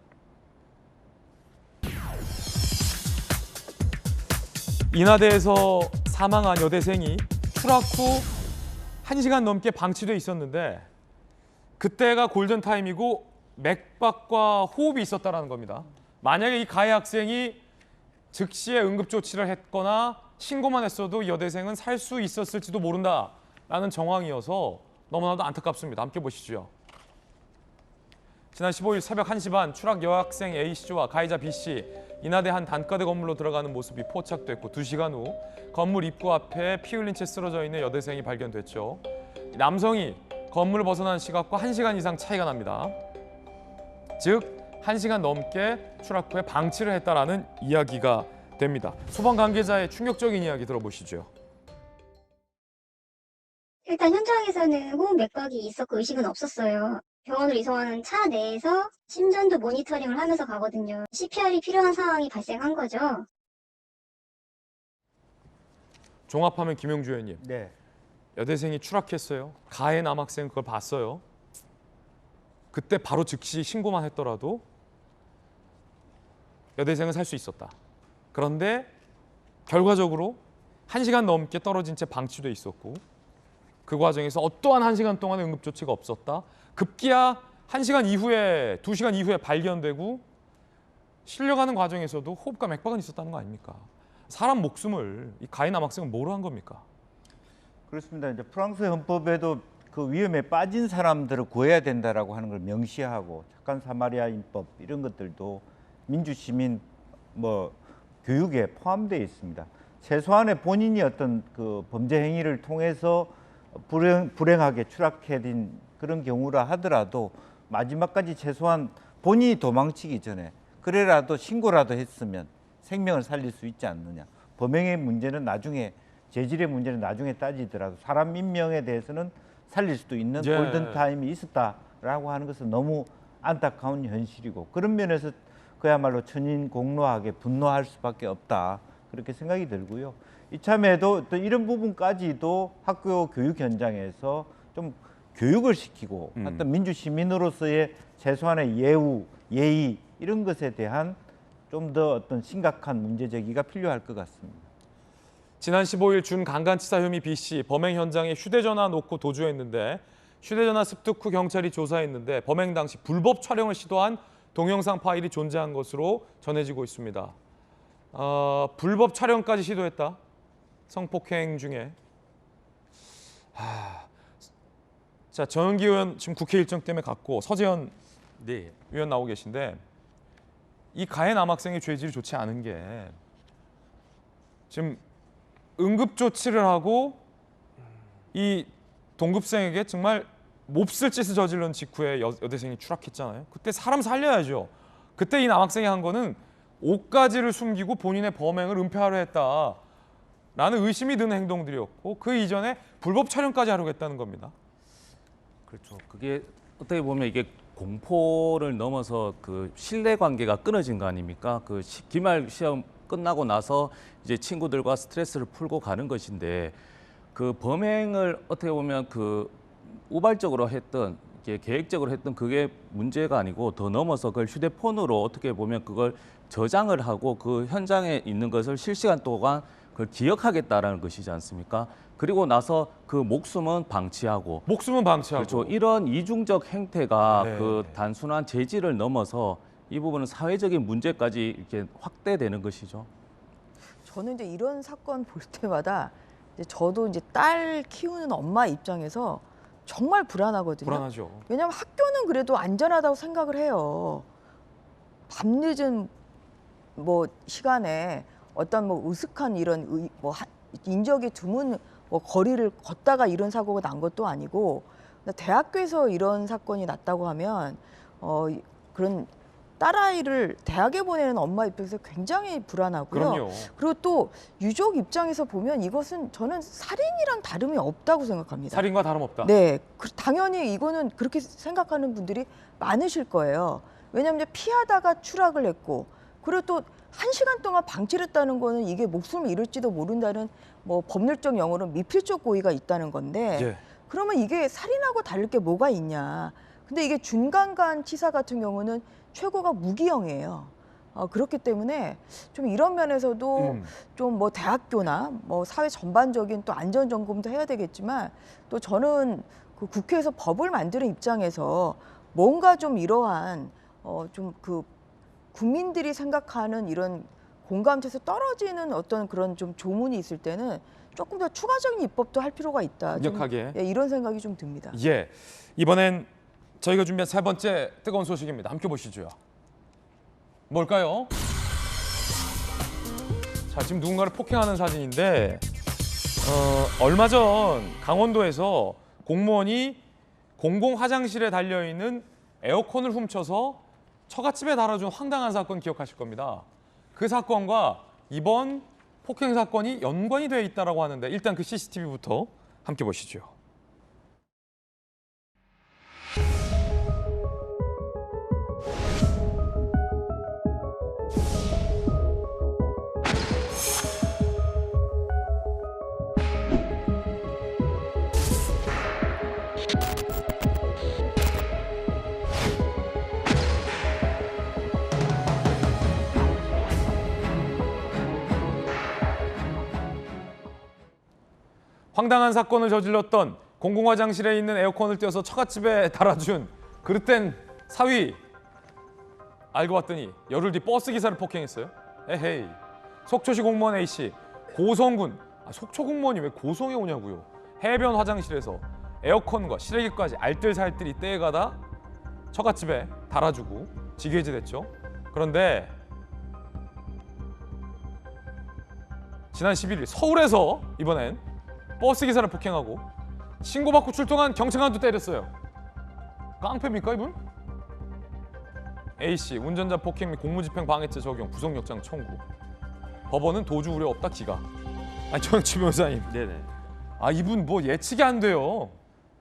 인하대에서 사망한 여대생이 추락 후 1시간 넘게 방치돼 있었는데 그때가 골든타임이고 맥박과 호흡이 있었다는 겁니다. 만약에 이 가해 학생이 즉시에 응급조치를 했거나 신고만 했어도 여대생은 살 수 있었을지도 모른다라는 정황이어서 너무나도 안타깝습니다. 함께 보시죠. 지난 15일 새벽 1시 반 추락 여학생 A씨와 가해자 B씨 인하대 한 단과대 건물로 들어가는 모습이 포착됐고 2시간 후 건물 입구 앞에 피 흘린 채 쓰러져 있는 여대생이 발견됐죠. 남성이 건물을 벗어난 시각과 1시간 이상 차이가 납니다. 즉 1시간 넘게 추락 후에 방치를 했다라는 이야기가 됩니다. 소방 관계자의 충격적인 이야기 들어보시죠. 일단 현장에서는 호흡 맥박이 있었고 의식은 없었어요. 병원으로 이송하는 차 내에서 심전도 모니터링을 하면서 가거든요. CPR이 필요한 상황이 발생한 거죠. 종합하면 김용주 의원님. 네. 여대생이 추락했어요. 가해 남학생 그걸 봤어요. 그때 바로 즉시 신고만 했더라도 여대생은 살 수 있었다. 그런데 결과적으로 1시간 넘게 떨어진 채 방치돼 있었고 그 과정에서 어떠한 1시간 동안의 응급조치가 없었다. 급기야 1시간 이후에 2시간 이후에 발견되고 실려가는 과정에서도 호흡과 맥박은 있었다는 거 아닙니까? 사람 목숨을 이 가해 남학생은 뭐로 한 겁니까? 그렇습니다. 이제 프랑스 헌법에도 그 위험에 빠진 사람들을 구해야 된다라고 하는 걸 명시하고 착한 사마리아인법 이런 것들도 민주 시민 뭐 교육에 포함되어 있습니다. 최소한의 본인이 어떤 그 범죄 행위를 통해서 불행하게 추락해진 그런 경우라 하더라도 마지막까지 최소한 본인이 도망치기 전에 그래라도 신고라도 했으면 생명을 살릴 수 있지 않느냐. 범행의 문제는 나중에 재질의 문제는 나중에 따지더라도 사람 인명에 대해서는 살릴 수도 있는 예. 골든타임이 있었다라고 하는 것은 너무 안타까운 현실이고 그런 면에서 그야말로 천인공노하게 분노할 수밖에 없다. 그렇게 생각이 들고요. 이참에도 또 이런 부분까지도 학교 교육 현장에서 좀 교육을 시키고 어떤 민주 시민으로서의 최소한의 예우, 예의 이런 것에 대한 좀 더 어떤 심각한 문제 제기가 필요할 것 같습니다. 지난 15일 준 강간치사 혐의 B씨 범행 현장에 휴대전화 놓고 도주했는데 휴대전화 습득 후 경찰이 조사했는데 범행 당시 불법 촬영을 시도한 동영상 파일이 존재한 것으로 전해지고 있습니다. 불법 촬영까지 시도했다. 성폭행 중에. 자, 정은기 의원 지금 국회 일정 때문에 갔고 서재현 의원 나오고 계신데 이 가해 남학생의 죄질이 좋지 않은 게 지금 응급 조치를 하고 이 동급생에게 정말 몹쓸 짓을 저지른 직후에 여대생이 추락했잖아요. 그때 사람 살려야죠. 그때 이 남학생이 한 거는 옷가지를 숨기고 본인의 범행을 은폐하려 했다라는 의심이 드는 행동들이었고 그 이전에 불법 촬영까지 하려고 했다는 겁니다. 그렇죠. 그게 어떻게 보면 이게 공포를 넘어서 그 신뢰 관계가 끊어진 거 아닙니까? 그 기말 시험 끝나고 나서 이제 친구들과 스트레스를 풀고 가는 것인데 그 범행을 어떻게 보면 그 우발적으로 했던 계획적으로 했던 그게 문제가 아니고 더 넘어서 그걸 휴대폰으로 어떻게 보면 그걸 저장을 하고 그 현장에 있는 것을 실시간 동안 그걸 기억하겠다라는 것이지 않습니까? 그리고 나서 그 목숨은 방치하고. 그렇죠. 이런 이중적 행태가 그 단순한 재질을 넘어서 이 부분은 사회적인 문제까지 이렇게 확대되는 것이죠. 저는 이제 이런 사건 볼 때마다 이제 저도 이제 딸 키우는 엄마 입장에서 정말 불안하거든요. 불안하죠. 왜냐하면 학교는 그래도 안전하다고 생각을 해요. 밤늦은 뭐 시간에 어떤 뭐 으슥한 이런 뭐 인적이 드문 뭐 거리를 걷다가 이런 사고가 난 것도 아니고 대학교에서 이런 사건이 났다고 하면 그런 딸아이를 대학에 보내는 엄마 입장에서 굉장히 불안하고요. 그럼요. 그리고 또 유족 입장에서 보면 이것은 저는 살인이랑 다름이 없다고 생각합니다. 살인과 다름없다. 네, 당연히 이거는 그렇게 생각하는 분들이 많으실 거예요. 왜냐하면 피하다가 추락을 했고 그리고 또 1시간 동안 방치를 했다는 거는 이게 목숨을 잃을지도 모른다는 뭐 법률적 용어로 미필적 고의가 있다는 건데 그러면 이게 살인하고 다를 게 뭐가 있냐. 근데 이게 준강간 치사 같은 경우는 최고가 무기형이에요. 그렇기 때문에 좀 이런 면에서도 좀 뭐 대학교나 뭐 사회 전반적인 또 안전 점검도 해야 되겠지만 또 저는 그 국회에서 법을 만드는 입장에서 뭔가 좀 이러한 좀 그 국민들이 생각하는 이런 공감대에서 떨어지는 어떤 그런 좀 조문이 있을 때는 조금 더 추가적인 입법도 할 필요가 있다. 강력하게. 이런 생각이 좀 듭니다. 예, 이번엔 저희가 준비한 세 번째 뜨거운 소식입니다. 함께 보시죠. 뭘까요? 자, 지금 누군가를 폭행하는 사진인데 얼마 전 강원도에서 공무원이 공공 화장실에 달려있는 에어컨을 훔쳐서 처갓집에 달아준 황당한 사건 기억하실 겁니다. 그 사건과 이번 폭행 사건이 연관이 되어 있다고 하는데 일단 그 CCTV부터 함께 보시죠. 황당한 사건을 저질렀던 공공화장실에 있는 에어컨을 떼어서 처갓집에 달아준 그릇된 사위. 알고 봤더니 열흘 뒤 버스 기사를 폭행했어요. 에헤이. 속초시 공무원 A씨 고성군, 속초 공무원이 왜 고성에 오냐고요. 해변 화장실에서 에어컨과 실외기까지 알뜰살뜰히 떼가다 처갓집에 달아주고 직위해제됐죠. 그런데 지난 11일 서울에서 이번엔 버스 기사를 폭행하고 신고받고 출동한 경찰관도 때렸어요. 깡패입니까 이분? A씨 운전자 폭행 및 공무집행 방해죄 적용 구속영장 청구. 법원은 도주 우려 없다 기각. 아니 정치 변호사님. 네네. 아 이분 뭐 예측이 안 돼요.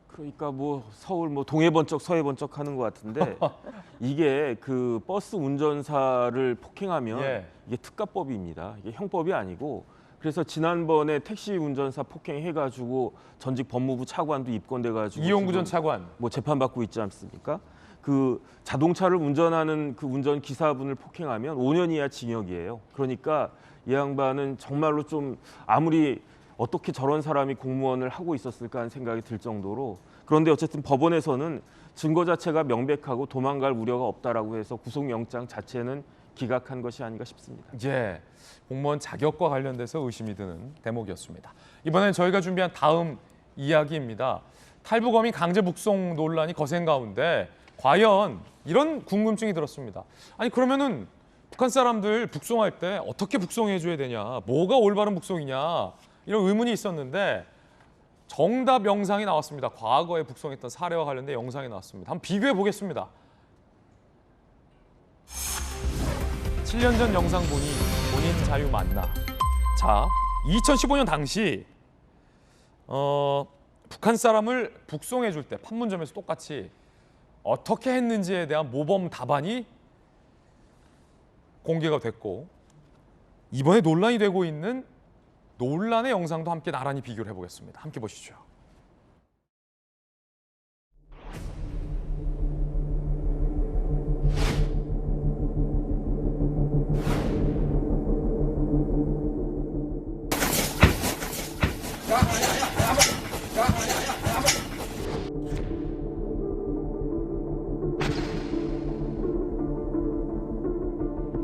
그러니까 뭐 서울 뭐 동해 번쩍 서해 번쩍 하는 것 같은데 이게 그 버스 운전사를 폭행하면 예. 이게 특가법입니다. 이게 형법이 아니고 그래서 지난번에 택시 운전사 폭행해가지고 전직 법무부 차관도 입건돼가지고 이용구 전 차관 뭐 재판받고 있지 않습니까? 그 자동차를 운전하는 그 운전 기사분을 폭행하면 5년 이하 징역이에요. 그러니까 이 양반은 정말로 좀 아무리 어떻게 저런 사람이 공무원을 하고 있었을까 하는 생각이 들 정도로 그런데 어쨌든 법원에서는 증거 자체가 명백하고 도망갈 우려가 없다라고 해서 구속영장 자체는 기각한 것이 아닌가 싶습니다. 예, 공무원 자격과 관련돼서 의심이 드는 대목이었습니다. 이번엔 저희가 준비한 다음 이야기입니다. 탈북어민 강제 북송 논란이 거센 가운데 과연 이런 궁금증이 들었습니다. 아니 그러면은 북한 사람들 북송할 때 어떻게 북송해줘야 되냐, 뭐가 올바른 북송이냐 이런 의문이 있었는데 정답 영상이 나왔습니다. 과거에 북송했던 사례와 관련된 영상이 나왔습니다. 한번 비교해 보겠습니다. 7년 전 영상 보니 본인 자유 맞나? 자, 2015년 당시 북한 사람을 북송해 줄 때 판문점에서 똑같이 어떻게 했는지에 대한 모범 답안이 공개가 됐고 이번에 논란이 되고 있는 논란의 영상도 함께 나란히 비교를 해보겠습니다. 함께 보시죠.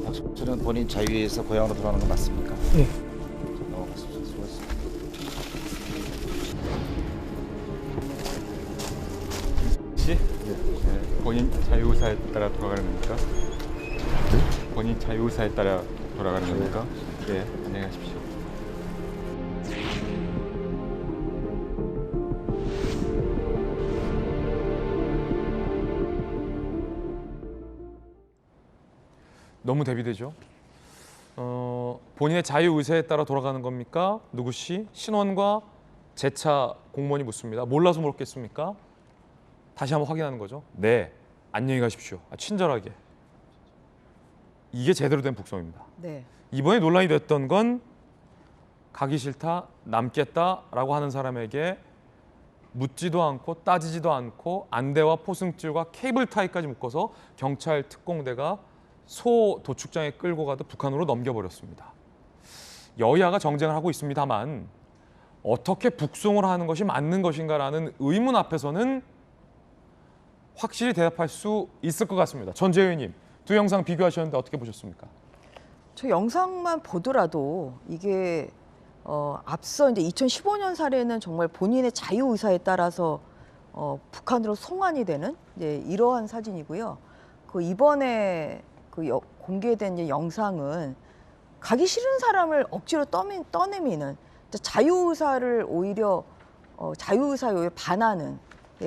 박수는 본인 자유에서 고향으로 돌아가는 건 맞습니까? 네. 본인 자유의사에 따라 돌아가는 겁니까? 본인 자유의사에 따라 돌아가는 겁니까? 네, 안녕히 가십시오. 너무 대비되죠. 본인의 자유의사에 따라 돌아가는 겁니까? 누구시? 신원과 재차 공무원이 묻습니다. 몰라서 물었겠습니까? 다시 한번 확인하는 거죠. 네, 안녕히 가십시오. 친절하게. 이게 제대로 된 북송입니다. 네. 이번에 논란이 됐던 건 가기 싫다, 남겠다라고 하는 사람에게 묻지도 않고 따지지도 않고 안대와 포승줄과 케이블 타이까지 묶어서 경찰 특공대가 소 도축장에 끌고 가도 북한으로 넘겨버렸습니다. 여야가 정쟁을 하고 있습니다만 어떻게 북송을 하는 것이 맞는 것인가라는 의문 앞에서는 확실히 대답할 수 있을 것 같습니다. 전재 의원님, 두 영상 비교하셨는데 어떻게 보셨습니까? 저 영상만 보더라도 이게 앞서 이제 2015년 사례는 정말 본인의 자유 의사에 따라서 북한으로 송환이 되는 이제 이러한 사진이고요. 그 이번에 공개된 이제 영상은 가기 싫은 사람을 억지로 떠내미는 자유 의사를 오히려 자유 의사에 반하는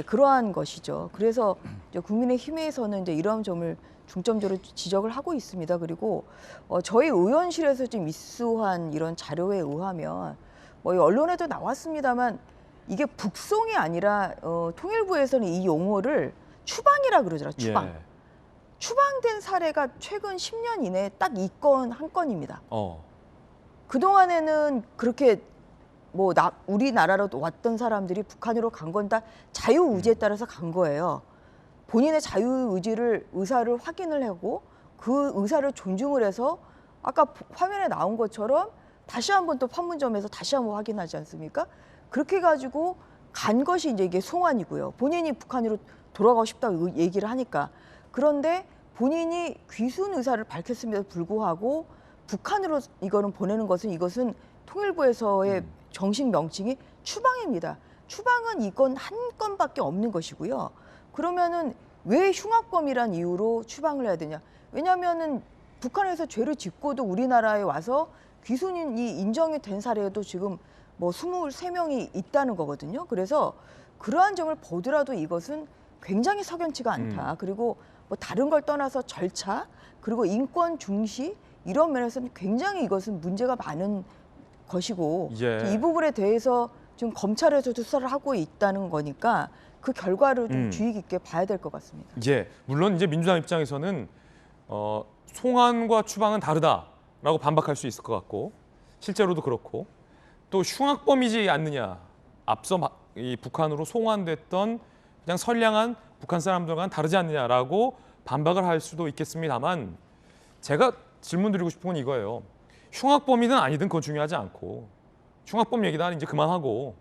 그러한 것이죠. 그래서 이제 국민의힘에서는 이제 이런 점을 중점적으로 지적을 하고 있습니다. 그리고 저희 의원실에서 좀 입수한 이런 자료에 의하면 뭐 언론에도 나왔습니다만 이게 북송이 아니라 통일부에서는 이 용어를 추방이라 그러더라고요. 추방. 예. 추방된 사례가 최근 10년 이내에 딱 2건, 1건입니다. 그동안에는 그렇게 뭐 우리나라로 왔던 사람들이 북한으로 간 건 다 자유의지에 따라서 간 거예요. 본인의 자유의지를 의사를 확인을 하고 그 의사를 존중을 해서 아까 화면에 나온 것처럼 다시 한번 또 판문점에서 다시 한번 확인하지 않습니까? 그렇게 해가지고 간 것이 이제 이게 송환이고요. 본인이 북한으로 돌아가고 싶다고 얘기를 하니까. 그런데 본인이 귀순 의사를 밝혔음에도 불구하고 북한으로 이거는 보내는 것은 이것은 통일부에서의 정식 명칭이 추방입니다. 추방은 이건 한 건밖에 없는 것이고요. 그러면은 왜 흉악범이란 이유로 추방을 해야 되냐? 왜냐하면은 북한에서 죄를 짓고도 우리나라에 와서 귀순이 인정이 된 사례도 지금 뭐 23명이 있다는 거거든요. 그래서 그러한 점을 보더라도 이것은 굉장히 석연치가 않다. 그리고 뭐 다른 걸 떠나서 절차 그리고 인권 중시 이런 면에서는 굉장히 이것은 문제가 많은 것이고 이 부분에 대해서 지금 검찰에서도 수사를 하고 있다는 거니까 그 결과를 좀 주의 깊게 봐야 될 것 같습니다. 물론 이제 민주당 입장에서는 송환과 추방은 다르다라고 반박할 수 있을 것 같고 실제로도 그렇고 또 흉악범이지 않느냐. 앞서 이 북한으로 송환됐던 그냥 선량한 북한 사람들과는 다르지 않느냐라고 반박을 할 수도 있겠습니다만 제가 질문 드리고 싶은 건 이거예요. 흉악범이든 아니든 그건 중요하지 않고 흉악범 얘기는 이제 그만하고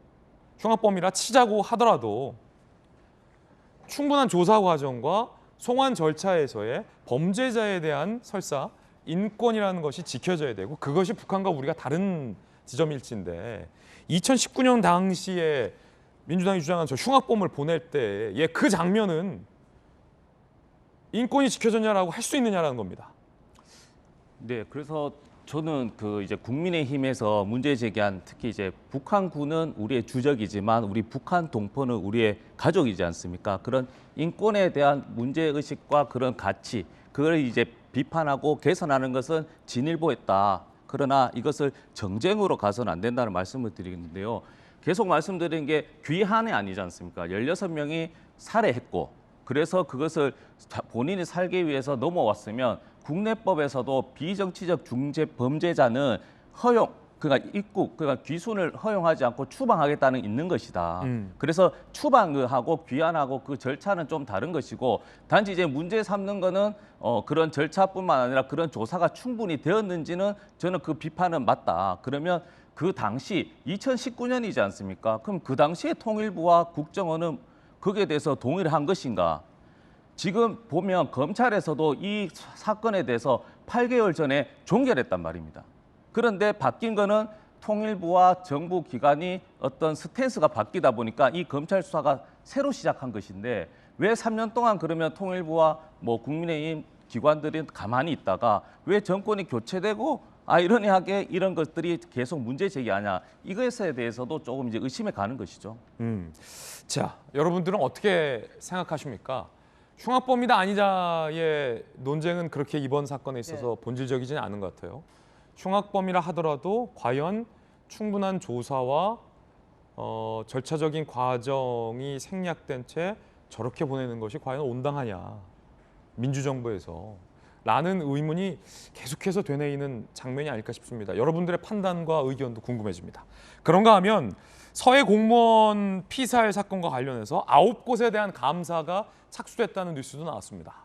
흉악범이라 치자고 하더라도 충분한 조사 과정과 송환 절차에서의 범죄자에 대한 설사, 인권이라는 것이 지켜져야 되고 그것이 북한과 우리가 다른 지점일진데 2019년 당시에 민주당이 주장한 저 흉악범을 보낼 때의 그 장면은 인권이 지켜졌냐라고 할 수 있느냐라는 겁니다. 네, 그래서 저는 그 이제 국민의힘에서 문제 제기한 특히 이제 북한군은 우리의 주적이지만 우리 북한 동포는 우리의 가족이지 않습니까? 그런 인권에 대한 문제 의식과 그런 가치 그걸 이제 비판하고 개선하는 것은 진일보했다. 그러나 이것을 정쟁으로 가서는 안 된다는 말씀을 드리는데요. 계속 말씀드린 게 귀한이 아니지 않습니까? 16명이 살해했고 그래서 그것을 본인이 살기 위해서 넘어왔으면 국내법에서도 비정치적 중재 범죄자는 허용, 그러니까 입국, 그러니까 귀순을 허용하지 않고 추방하겠다는 있는 것이다. 그래서 추방하고 귀환하고 그 절차는 좀 다른 것이고 단지 이제 문제 삼는 거는 그런 절차뿐만 아니라 그런 조사가 충분히 되었는지는 저는 그 비판은 맞다. 그러면 그 당시 2019년이지 않습니까? 그럼 그 당시에 통일부와 국정원은 거기에 대해서 동의를 한 것인가? 지금 보면 검찰에서도 이 사건에 대해서 8개월 전에 종결했단 말입니다. 그런데 바뀐 거는 통일부와 정부 기관이 어떤 스탠스가 바뀌다 보니까 이 검찰 수사가 새로 시작한 것인데 왜 3년 동안 그러면 통일부와 뭐 국민의힘 기관들이 가만히 있다가 왜 정권이 교체되고 아이러니하게 이런 것들이 계속 문제 제기하냐 이것에 대해서도 조금 이제 의심에 가는 것이죠. 자, 여러분들은 어떻게 생각하십니까? 흉악범이다 아니다의 논쟁은 그렇게 이번 사건에 있어서 본질적이지는 않은 것 같아요. 흉악범이라 하더라도 과연 충분한 조사와 절차적인 과정이 생략된 채 저렇게 보내는 것이 과연 온당하냐 민주정부에서 라는 의문이 계속해서 되뇌이는 장면이 아닐까 싶습니다. 여러분들의 판단과 의견도 궁금해집니다. 그런가 하면 서해 공무원 피살 사건과 관련해서 9곳에 대한 감사가 착수됐다는 뉴스도 나왔습니다.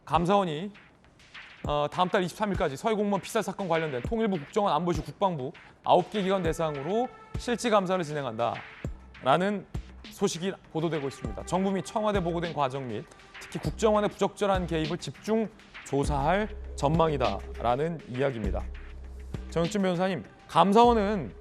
감사원이 다음 달 23일까지 서해 공무원 피살 사건 관련된 통일부, 국정원, 안보실, 국방부 9개 기관 대상으로 실질 감사를 진행한다라는 소식이 보도되고 있습니다. 정부 및 청와대 보고된 과정 및 특히 국정원의 부적절한 개입을 집중 조사할 전망이다라는 이야기입니다. 정혁진 변호사님, 감사원은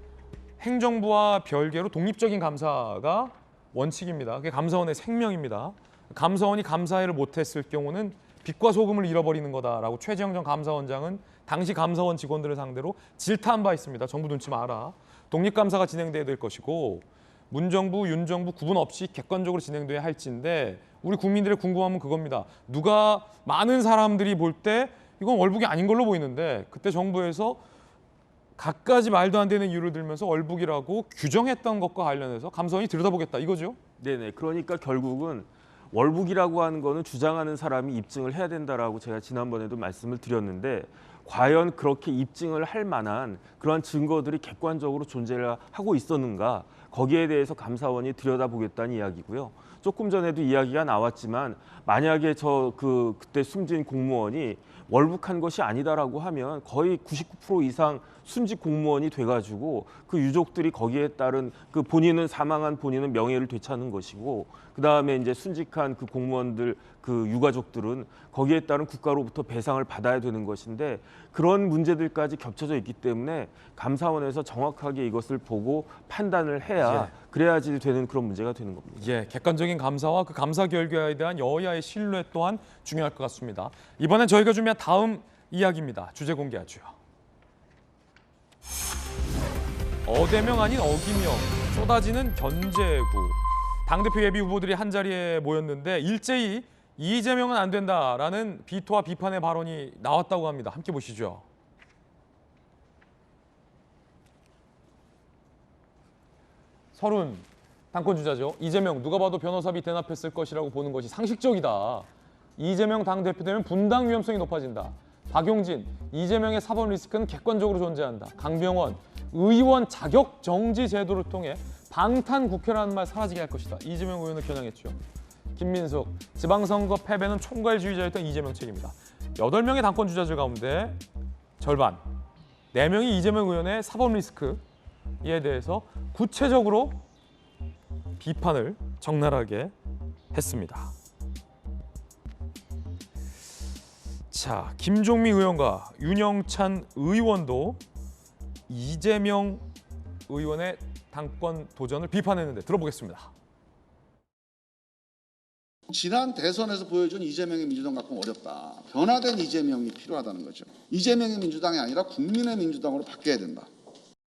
행정부와 별개로 독립적인 감사가 원칙입니다. 그게 감사원의 생명입니다. 감사원이 감사를 못했을 경우는 빛과 소금을 잃어버리는 거다라고 최재형 전 감사원장은 당시 감사원 직원들을 상대로 질타한 바 있습니다. 정부 눈치 마라. 독립감사가 진행돼야 될 것이고 문정부, 윤정부 구분 없이 객관적으로 진행돼야 할지인데 우리 국민들의 궁금함은 그겁니다. 누가 많은 사람들이 볼 때 이건 월북이 아닌 걸로 보이는데 그때 정부에서 갖가지 말도 안 되는 이유를 들면서 월북이라고 규정했던 것과 관련해서 감사원이 들여다보겠다 이거죠? 네네. 그러니까 결국은 월북이라고 하는 거는 주장하는 사람이 입증을 해야 된다라고 제가 지난번에도 말씀을 드렸는데 과연 그렇게 입증을 할 만한 그러한 증거들이 객관적으로 존재를 하고 있었는가 거기에 대해서 감사원이 들여다보겠다는 이야기고요. 조금 전에도 이야기가 나왔지만 만약에 그때 숨진 공무원이 월북한 것이 아니다라고 하면 거의 99% 이상 순직 공무원이 돼가지고 그 유족들이 거기에 따른 그 본인은 사망한 본인은 명예를 되찾는 것이고 그 다음에 이제 순직한 그 공무원들 그 유가족들은 거기에 따른 국가로부터 배상을 받아야 되는 것인데 그런 문제들까지 겹쳐져 있기 때문에 감사원에서 정확하게 이것을 보고 판단을 해야 그래야지 되는 그런 문제가 되는 겁니다. 예, 객관적인 감사와 그 감사 결과에 대한 여야의 신뢰 또한 중요할 것 같습니다. 이번엔 저희가 준비한 다음 이야기입니다. 주제 공개하죠. 어대명 아닌 어기명, 쏟아지는 견제구. 당대표 예비 후보들이 한자리에 모였는데 일제히 이재명은 안 된다라는 비토와 비판의 발언이 나왔다고 합니다. 함께 보시죠. 서른 당권 주자죠. 이재명 누가 봐도 변호사비 대납했을 것이라고 보는 것이 상식적이다. 이재명 당대표 되면 분당 위험성이 높아진다. 박용진, 이재명의 사법 리스크는 객관적으로 존재한다. 강병원, 의원 자격 정지 제도를 통해 방탄 국회라는 말 사라지게 할 것이다. 이재명 의원을 겨냥했죠. 김민석, 지방선거 패배는 총괄주의자였던 이재명 책임이다. 8명의 당권 주자들 가운데 절반, 4명이 이재명 의원의 사법 리스크에 대해서 구체적으로 비판을 적나라하게 했습니다. 자, 김종미 의원과 윤영찬 의원도 이재명 의원의 당권 도전을 비판했는데 들어보겠습니다. 지난 대선에서 보여준 이재명의 민주당 갖고는 어렵다. 변화된 이재명이 필요하다는 거죠. 이재명의 민주당이 아니라 국민의 민주당으로 바뀌어야 된다.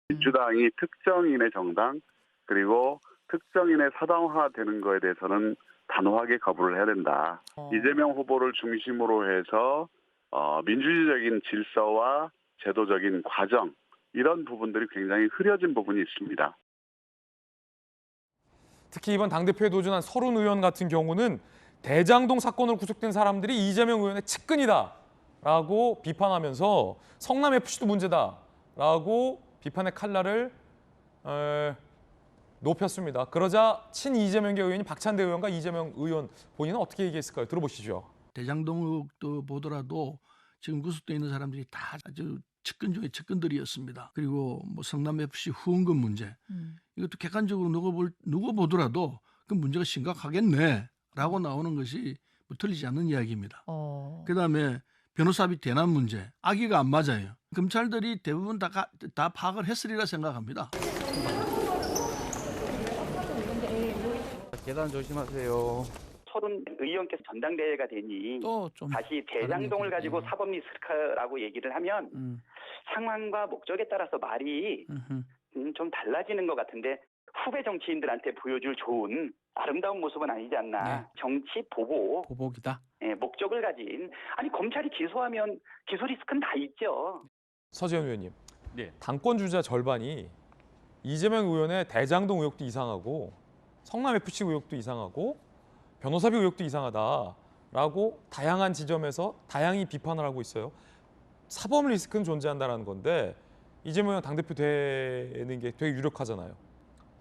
민주당이 특정인의 정당 그리고 특정인의 사당화되는 거에 대해서는 단호하게 거부를 해야 된다. 이재명 후보를 중심으로 해서 민주주의적인 질서와 제도적인 과정 이런 부분들이 굉장히 흐려진 부분이 있습니다. 특히 이번 당대표에 도전한 서른 의원 같은 경우는 대장동 사건으로 구속된 사람들이 이재명 의원의 측근이다라고 비판하면서 성남FC도 문제다라고 비판의 칼날을 높였습니다. 그러자 친 이재명계 의원이 박찬대 의원과 이재명 의원 본인은 어떻게 얘기했을까요? 들어보시죠. 대장동 의혹도 보더라도 지금 구속돼 있는 사람들이 다 아주 측근 중에 측근들이었습니다. 그리고 뭐 성남FC 후원금 문제 이것도 객관적으로 누가 보더라도 그 문제가 심각하겠네라고 나오는 것이 뭐 틀리지 않는 이야기입니다. 그다음에 변호사비 대납 문제 악의가 안 맞아요. 검찰들이 대부분 다 파악을 했으리라 생각합니다. 계단 조심하세요. 서른 의원께서 전당대회가 되니 다시 대장동을 가지고 사법 리스크라고 얘기를 하면 상황과 목적에 따라서 말이 좀 달라지는 것 같은데 후배 정치인들한테 보여줄 좋은 아름다운 모습은 아니지 않나. 네. 정치 보복이다. 예, 목적을 가진 아니 검찰이 기소하면 기소 리스크는 다 있죠. 서지현 의원님, 당권 주자 절반이 이재명 의원의 대장동 의혹도 이상하고 성남FC 의혹도 이상하고 변호사비 의혹도 이상하다라고 다양한 지점에서 다양히 비판을 하고 있어요. 사법 리스크는 존재한다는 건데 이재명 의원 당대표 되는 게 되게 유력하잖아요.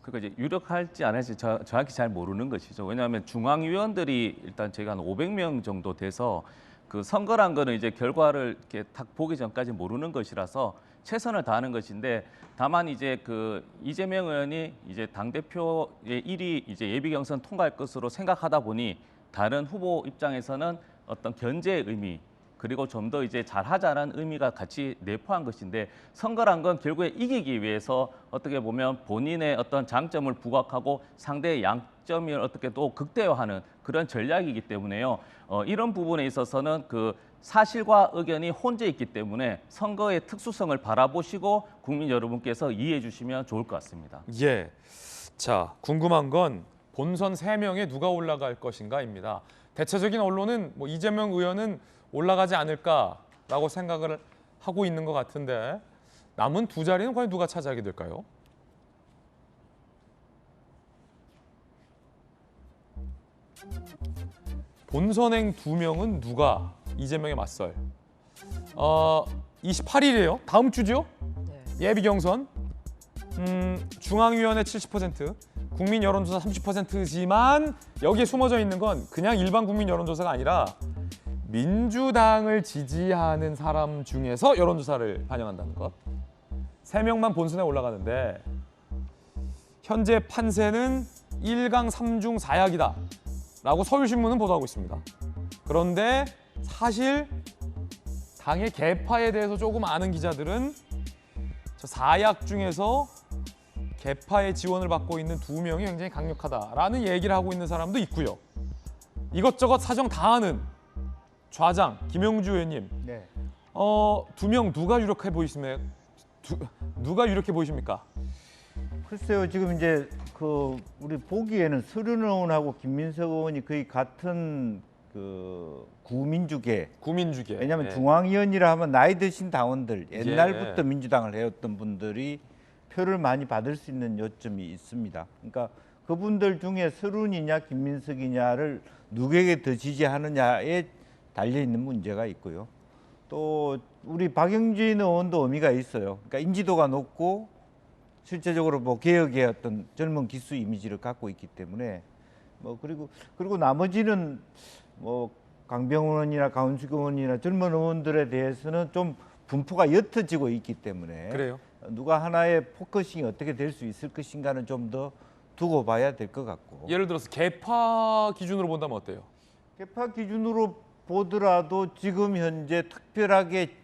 그러니까 이제 유력할지 안 할지 정확히 잘 모르는 것이죠. 왜냐하면 중앙위원들이 일단 제가 한 500명 정도 돼서 그 선거란 거는 이제 결과를 이렇게 딱 보기 전까지 모르는 것이라서 최선을 다하는 것인데 다만 이제 그 이재명 의원이 이제 당대표의 1위 이제 예비 경선 통과할 것으로 생각하다 보니 다른 후보 입장에서는 어떤 견제의 의미 그리고 좀 더 이제 잘하자는 의미가 같이 내포한 것인데 선거란 건 결국에 이기기 위해서 어떻게 보면 본인의 어떤 장점을 부각하고 상대의 양점을 어떻게 또 극대화하는 그런 전략이기 때문에요. 이런 부분에 있어서는 그 사실과 의견이 혼재 있기 때문에 선거의 특수성을 바라보시고 국민 여러분께서 이해해 주시면 좋을 것 같습니다. 예. 자, 궁금한 건 본선 3명에 누가 올라갈 것인가입니다. 대체적인 언론은 뭐 이재명 의원은 올라가지 않을까라고 생각을 하고 있는 것 같은데 남은 2자리는 과연 누가 차지하게 될까요? 본선행 2명은 누가 이재명에 맞설? 28일이에요. 다음 주죠? 예비 경선. 중앙위원회 70%, 국민 여론조사 30%지만 여기에 숨어져 있는 건 그냥 일반 국민 여론조사가 아니라 민주당을 지지하는 사람 중에서 여론조사를 반영한다는 것. 3명만 본선에 올라가는데 현재 판세는 1강 3중 4약이다 라고 서울신문은 보도하고 있습니다. 그런데 사실 당의 개파에 대해서 조금 아는 기자들은 저 4약 중에서 개파의 지원을 받고 있는 2명이 굉장히 강력하다라는 얘기를 하고 있는 사람도 있고요. 이것저것 사정 다 아는 좌장 김영주 의원님, 네. 2명 누가 유력해 보이십니까? 누가 유력해 보이십니까? 글쎄요, 지금 이제 그 우리 보기에는 서른 의원하고 김민석 의원이 거의 같은 그 구민주계. 왜냐하면 네. 중앙위원이라 하면 나이 드신 당원들, 옛날부터 민주당을 해왔던 분들이 표를 많이 받을 수 있는 요점이 있습니다. 그러니까 그분들 중에 서른이냐 김민석이냐를 누구에게 더 지지하느냐에 달려 있는 문제가 있고요. 또 우리 박영진 의원도 의미가 있어요. 그러니까 인지도가 높고 실제적으로 뭐 개혁의 어떤 젊은 기수 이미지를 갖고 있기 때문에 뭐 그리고 나머지는 뭐 강병원 의원이나 강훈식 의원이나 젊은 의원들에 대해서는 좀 분포가 옅어지고 있기 때문에 그래요? 누가 하나의 포커싱이 어떻게 될 수 있을 것인가는 좀 더 두고 봐야 될 것 같고. 예를 들어서 개파 기준으로 본다면 어때요? 개파 기준으로 보더라도 지금 현재 특별하게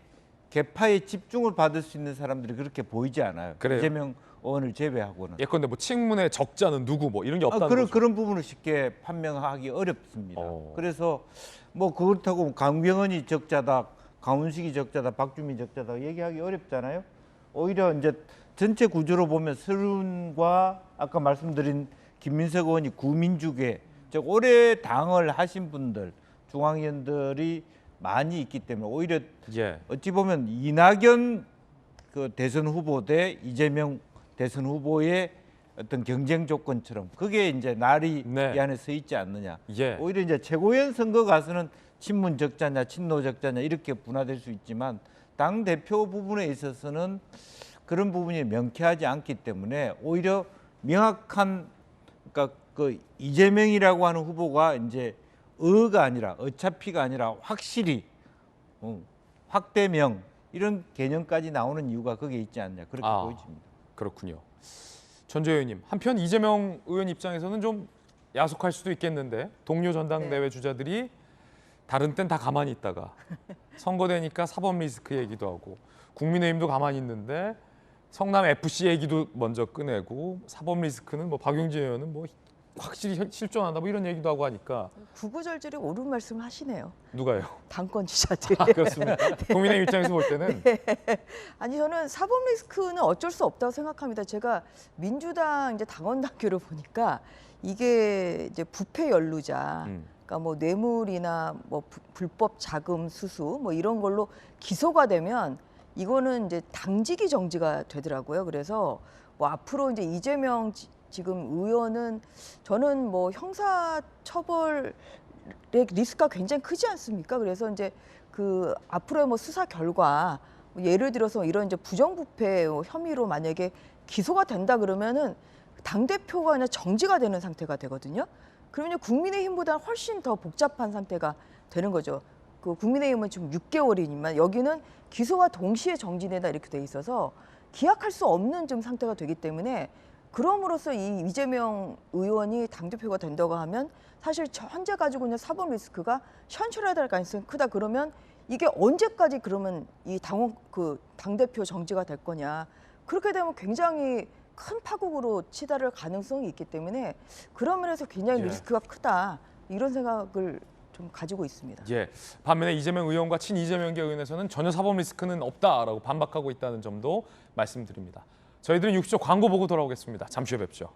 개파에 집중을 받을 수 있는 사람들이 그렇게 보이지 않아요. 그래요? 이재명 의원을 제외하고는. 예컨대 뭐 친문의 적자는 누구 뭐 이런 게 없다는 거죠? 그런 부분을 쉽게 판명하기 어렵습니다. 그래서 뭐 그렇다고 강병원이 적자다, 강훈식이 적자다, 박주민 적자다 얘기하기 어렵잖아요. 오히려 이제 전체 구조로 보면 서른과 아까 말씀드린 김민석 의원이 구민주계, 즉 오래 당을 하신 분들, 중앙위원들이 많이 있기 때문에 오히려 어찌 보면 이낙연 그 대선 후보 대 이재명 대선 후보의 어떤 경쟁 조건처럼 그게 이제 날이 이 안에 서 있지 않느냐. 오히려 이제 최고위원 선거 가서는 친문 적자냐, 친노 적자냐 이렇게 분화될 수 있지만 당 대표 부분에 있어서는 그런 부분이 명쾌하지 않기 때문에 오히려 명확한 그러니까 그 이재명이라고 하는 후보가 이제 어가 아니라 어차피가 아니라 확실히 확대명 이런 개념까지 나오는 이유가 거기에 있지 않냐 그렇게 보여집니다. 그렇군요. 전재 의원님, 한편 이재명 의원 입장에서는 좀 야속할 수도 있겠는데 동료 전당대회 주자들이 다른 땐 다 가만히 있다가 선거되니까 사법 리스크 얘기도 하고 국민의힘도 가만히 있는데 성남 FC 얘기도 먼저 꺼내고 사법 리스크는 뭐 박용진 의원은 뭐 확실히 실존한다 뭐 이런 얘기도 하고 하니까 구구절절히 옳은 말씀을 하시네요. 누가요? 당권 주자들이. 그렇습니까? 국민의힘 입장에서 볼 때는 아니 저는 사법 리스크는 어쩔 수 없다고 생각합니다. 제가 민주당 이제 당원 당규를 보니까 이게 이제 부패 연루자, 그러니까 뭐 뇌물이나 뭐 불법 자금 수수 뭐 이런 걸로 기소가 되면 이거는 이제 당직이 정지가 되더라고요. 그래서 뭐 앞으로 이제 이재명 지금 의원은 저는 뭐 형사 처벌의 리스크가 굉장히 크지 않습니까? 그래서 이제 그 앞으로의 뭐 수사 결과 예를 들어서 이런 이제 부정부패 혐의로 만약에 기소가 된다 그러면은 당 대표가 그냥 정지가 되는 상태가 되거든요. 그러면 국민의힘보다 훨씬 더 복잡한 상태가 되는 거죠. 그 국민의힘은 지금 6개월이지만 여기는 기소와 동시에 정지된다 이렇게 돼 있어서 기약할 수 없는 좀 상태가 되기 때문에 그럼으로써 이 이재명 의원이 당대표가 된다고 하면 사실 현재 가지고 있는 사법 리스크가 현실화될 가능성이 크다. 그러면 이게 언제까지 그러면 이 당대표 정지가 될 거냐. 그렇게 되면 굉장히 큰 파국으로 치달을 가능성이 있기 때문에 그런 면에서 굉장히 리스크가 크다. 이런 생각을 좀 가지고 있습니다. 반면에 이재명 의원과 친이재명계 의원에서는 전혀 사법 리스크는 없다라고 반박하고 있다는 점도 말씀드립니다. 저희들은 60초 광고 보고 돌아오겠습니다. 잠시 후에 뵙죠.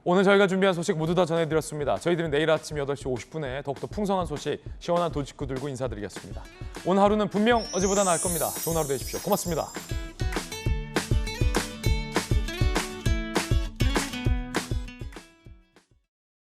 오늘 저희가 준비한 소식 모두 다 전해드렸습니다. 저희들은 내일 아침 8시 50분에 더욱더 풍성한 소식, 시원한 도직구 들고 인사드리겠습니다. 오늘 하루는 분명 어제보다 나을 겁니다. 좋은 하루 되십시오. 고맙습니다.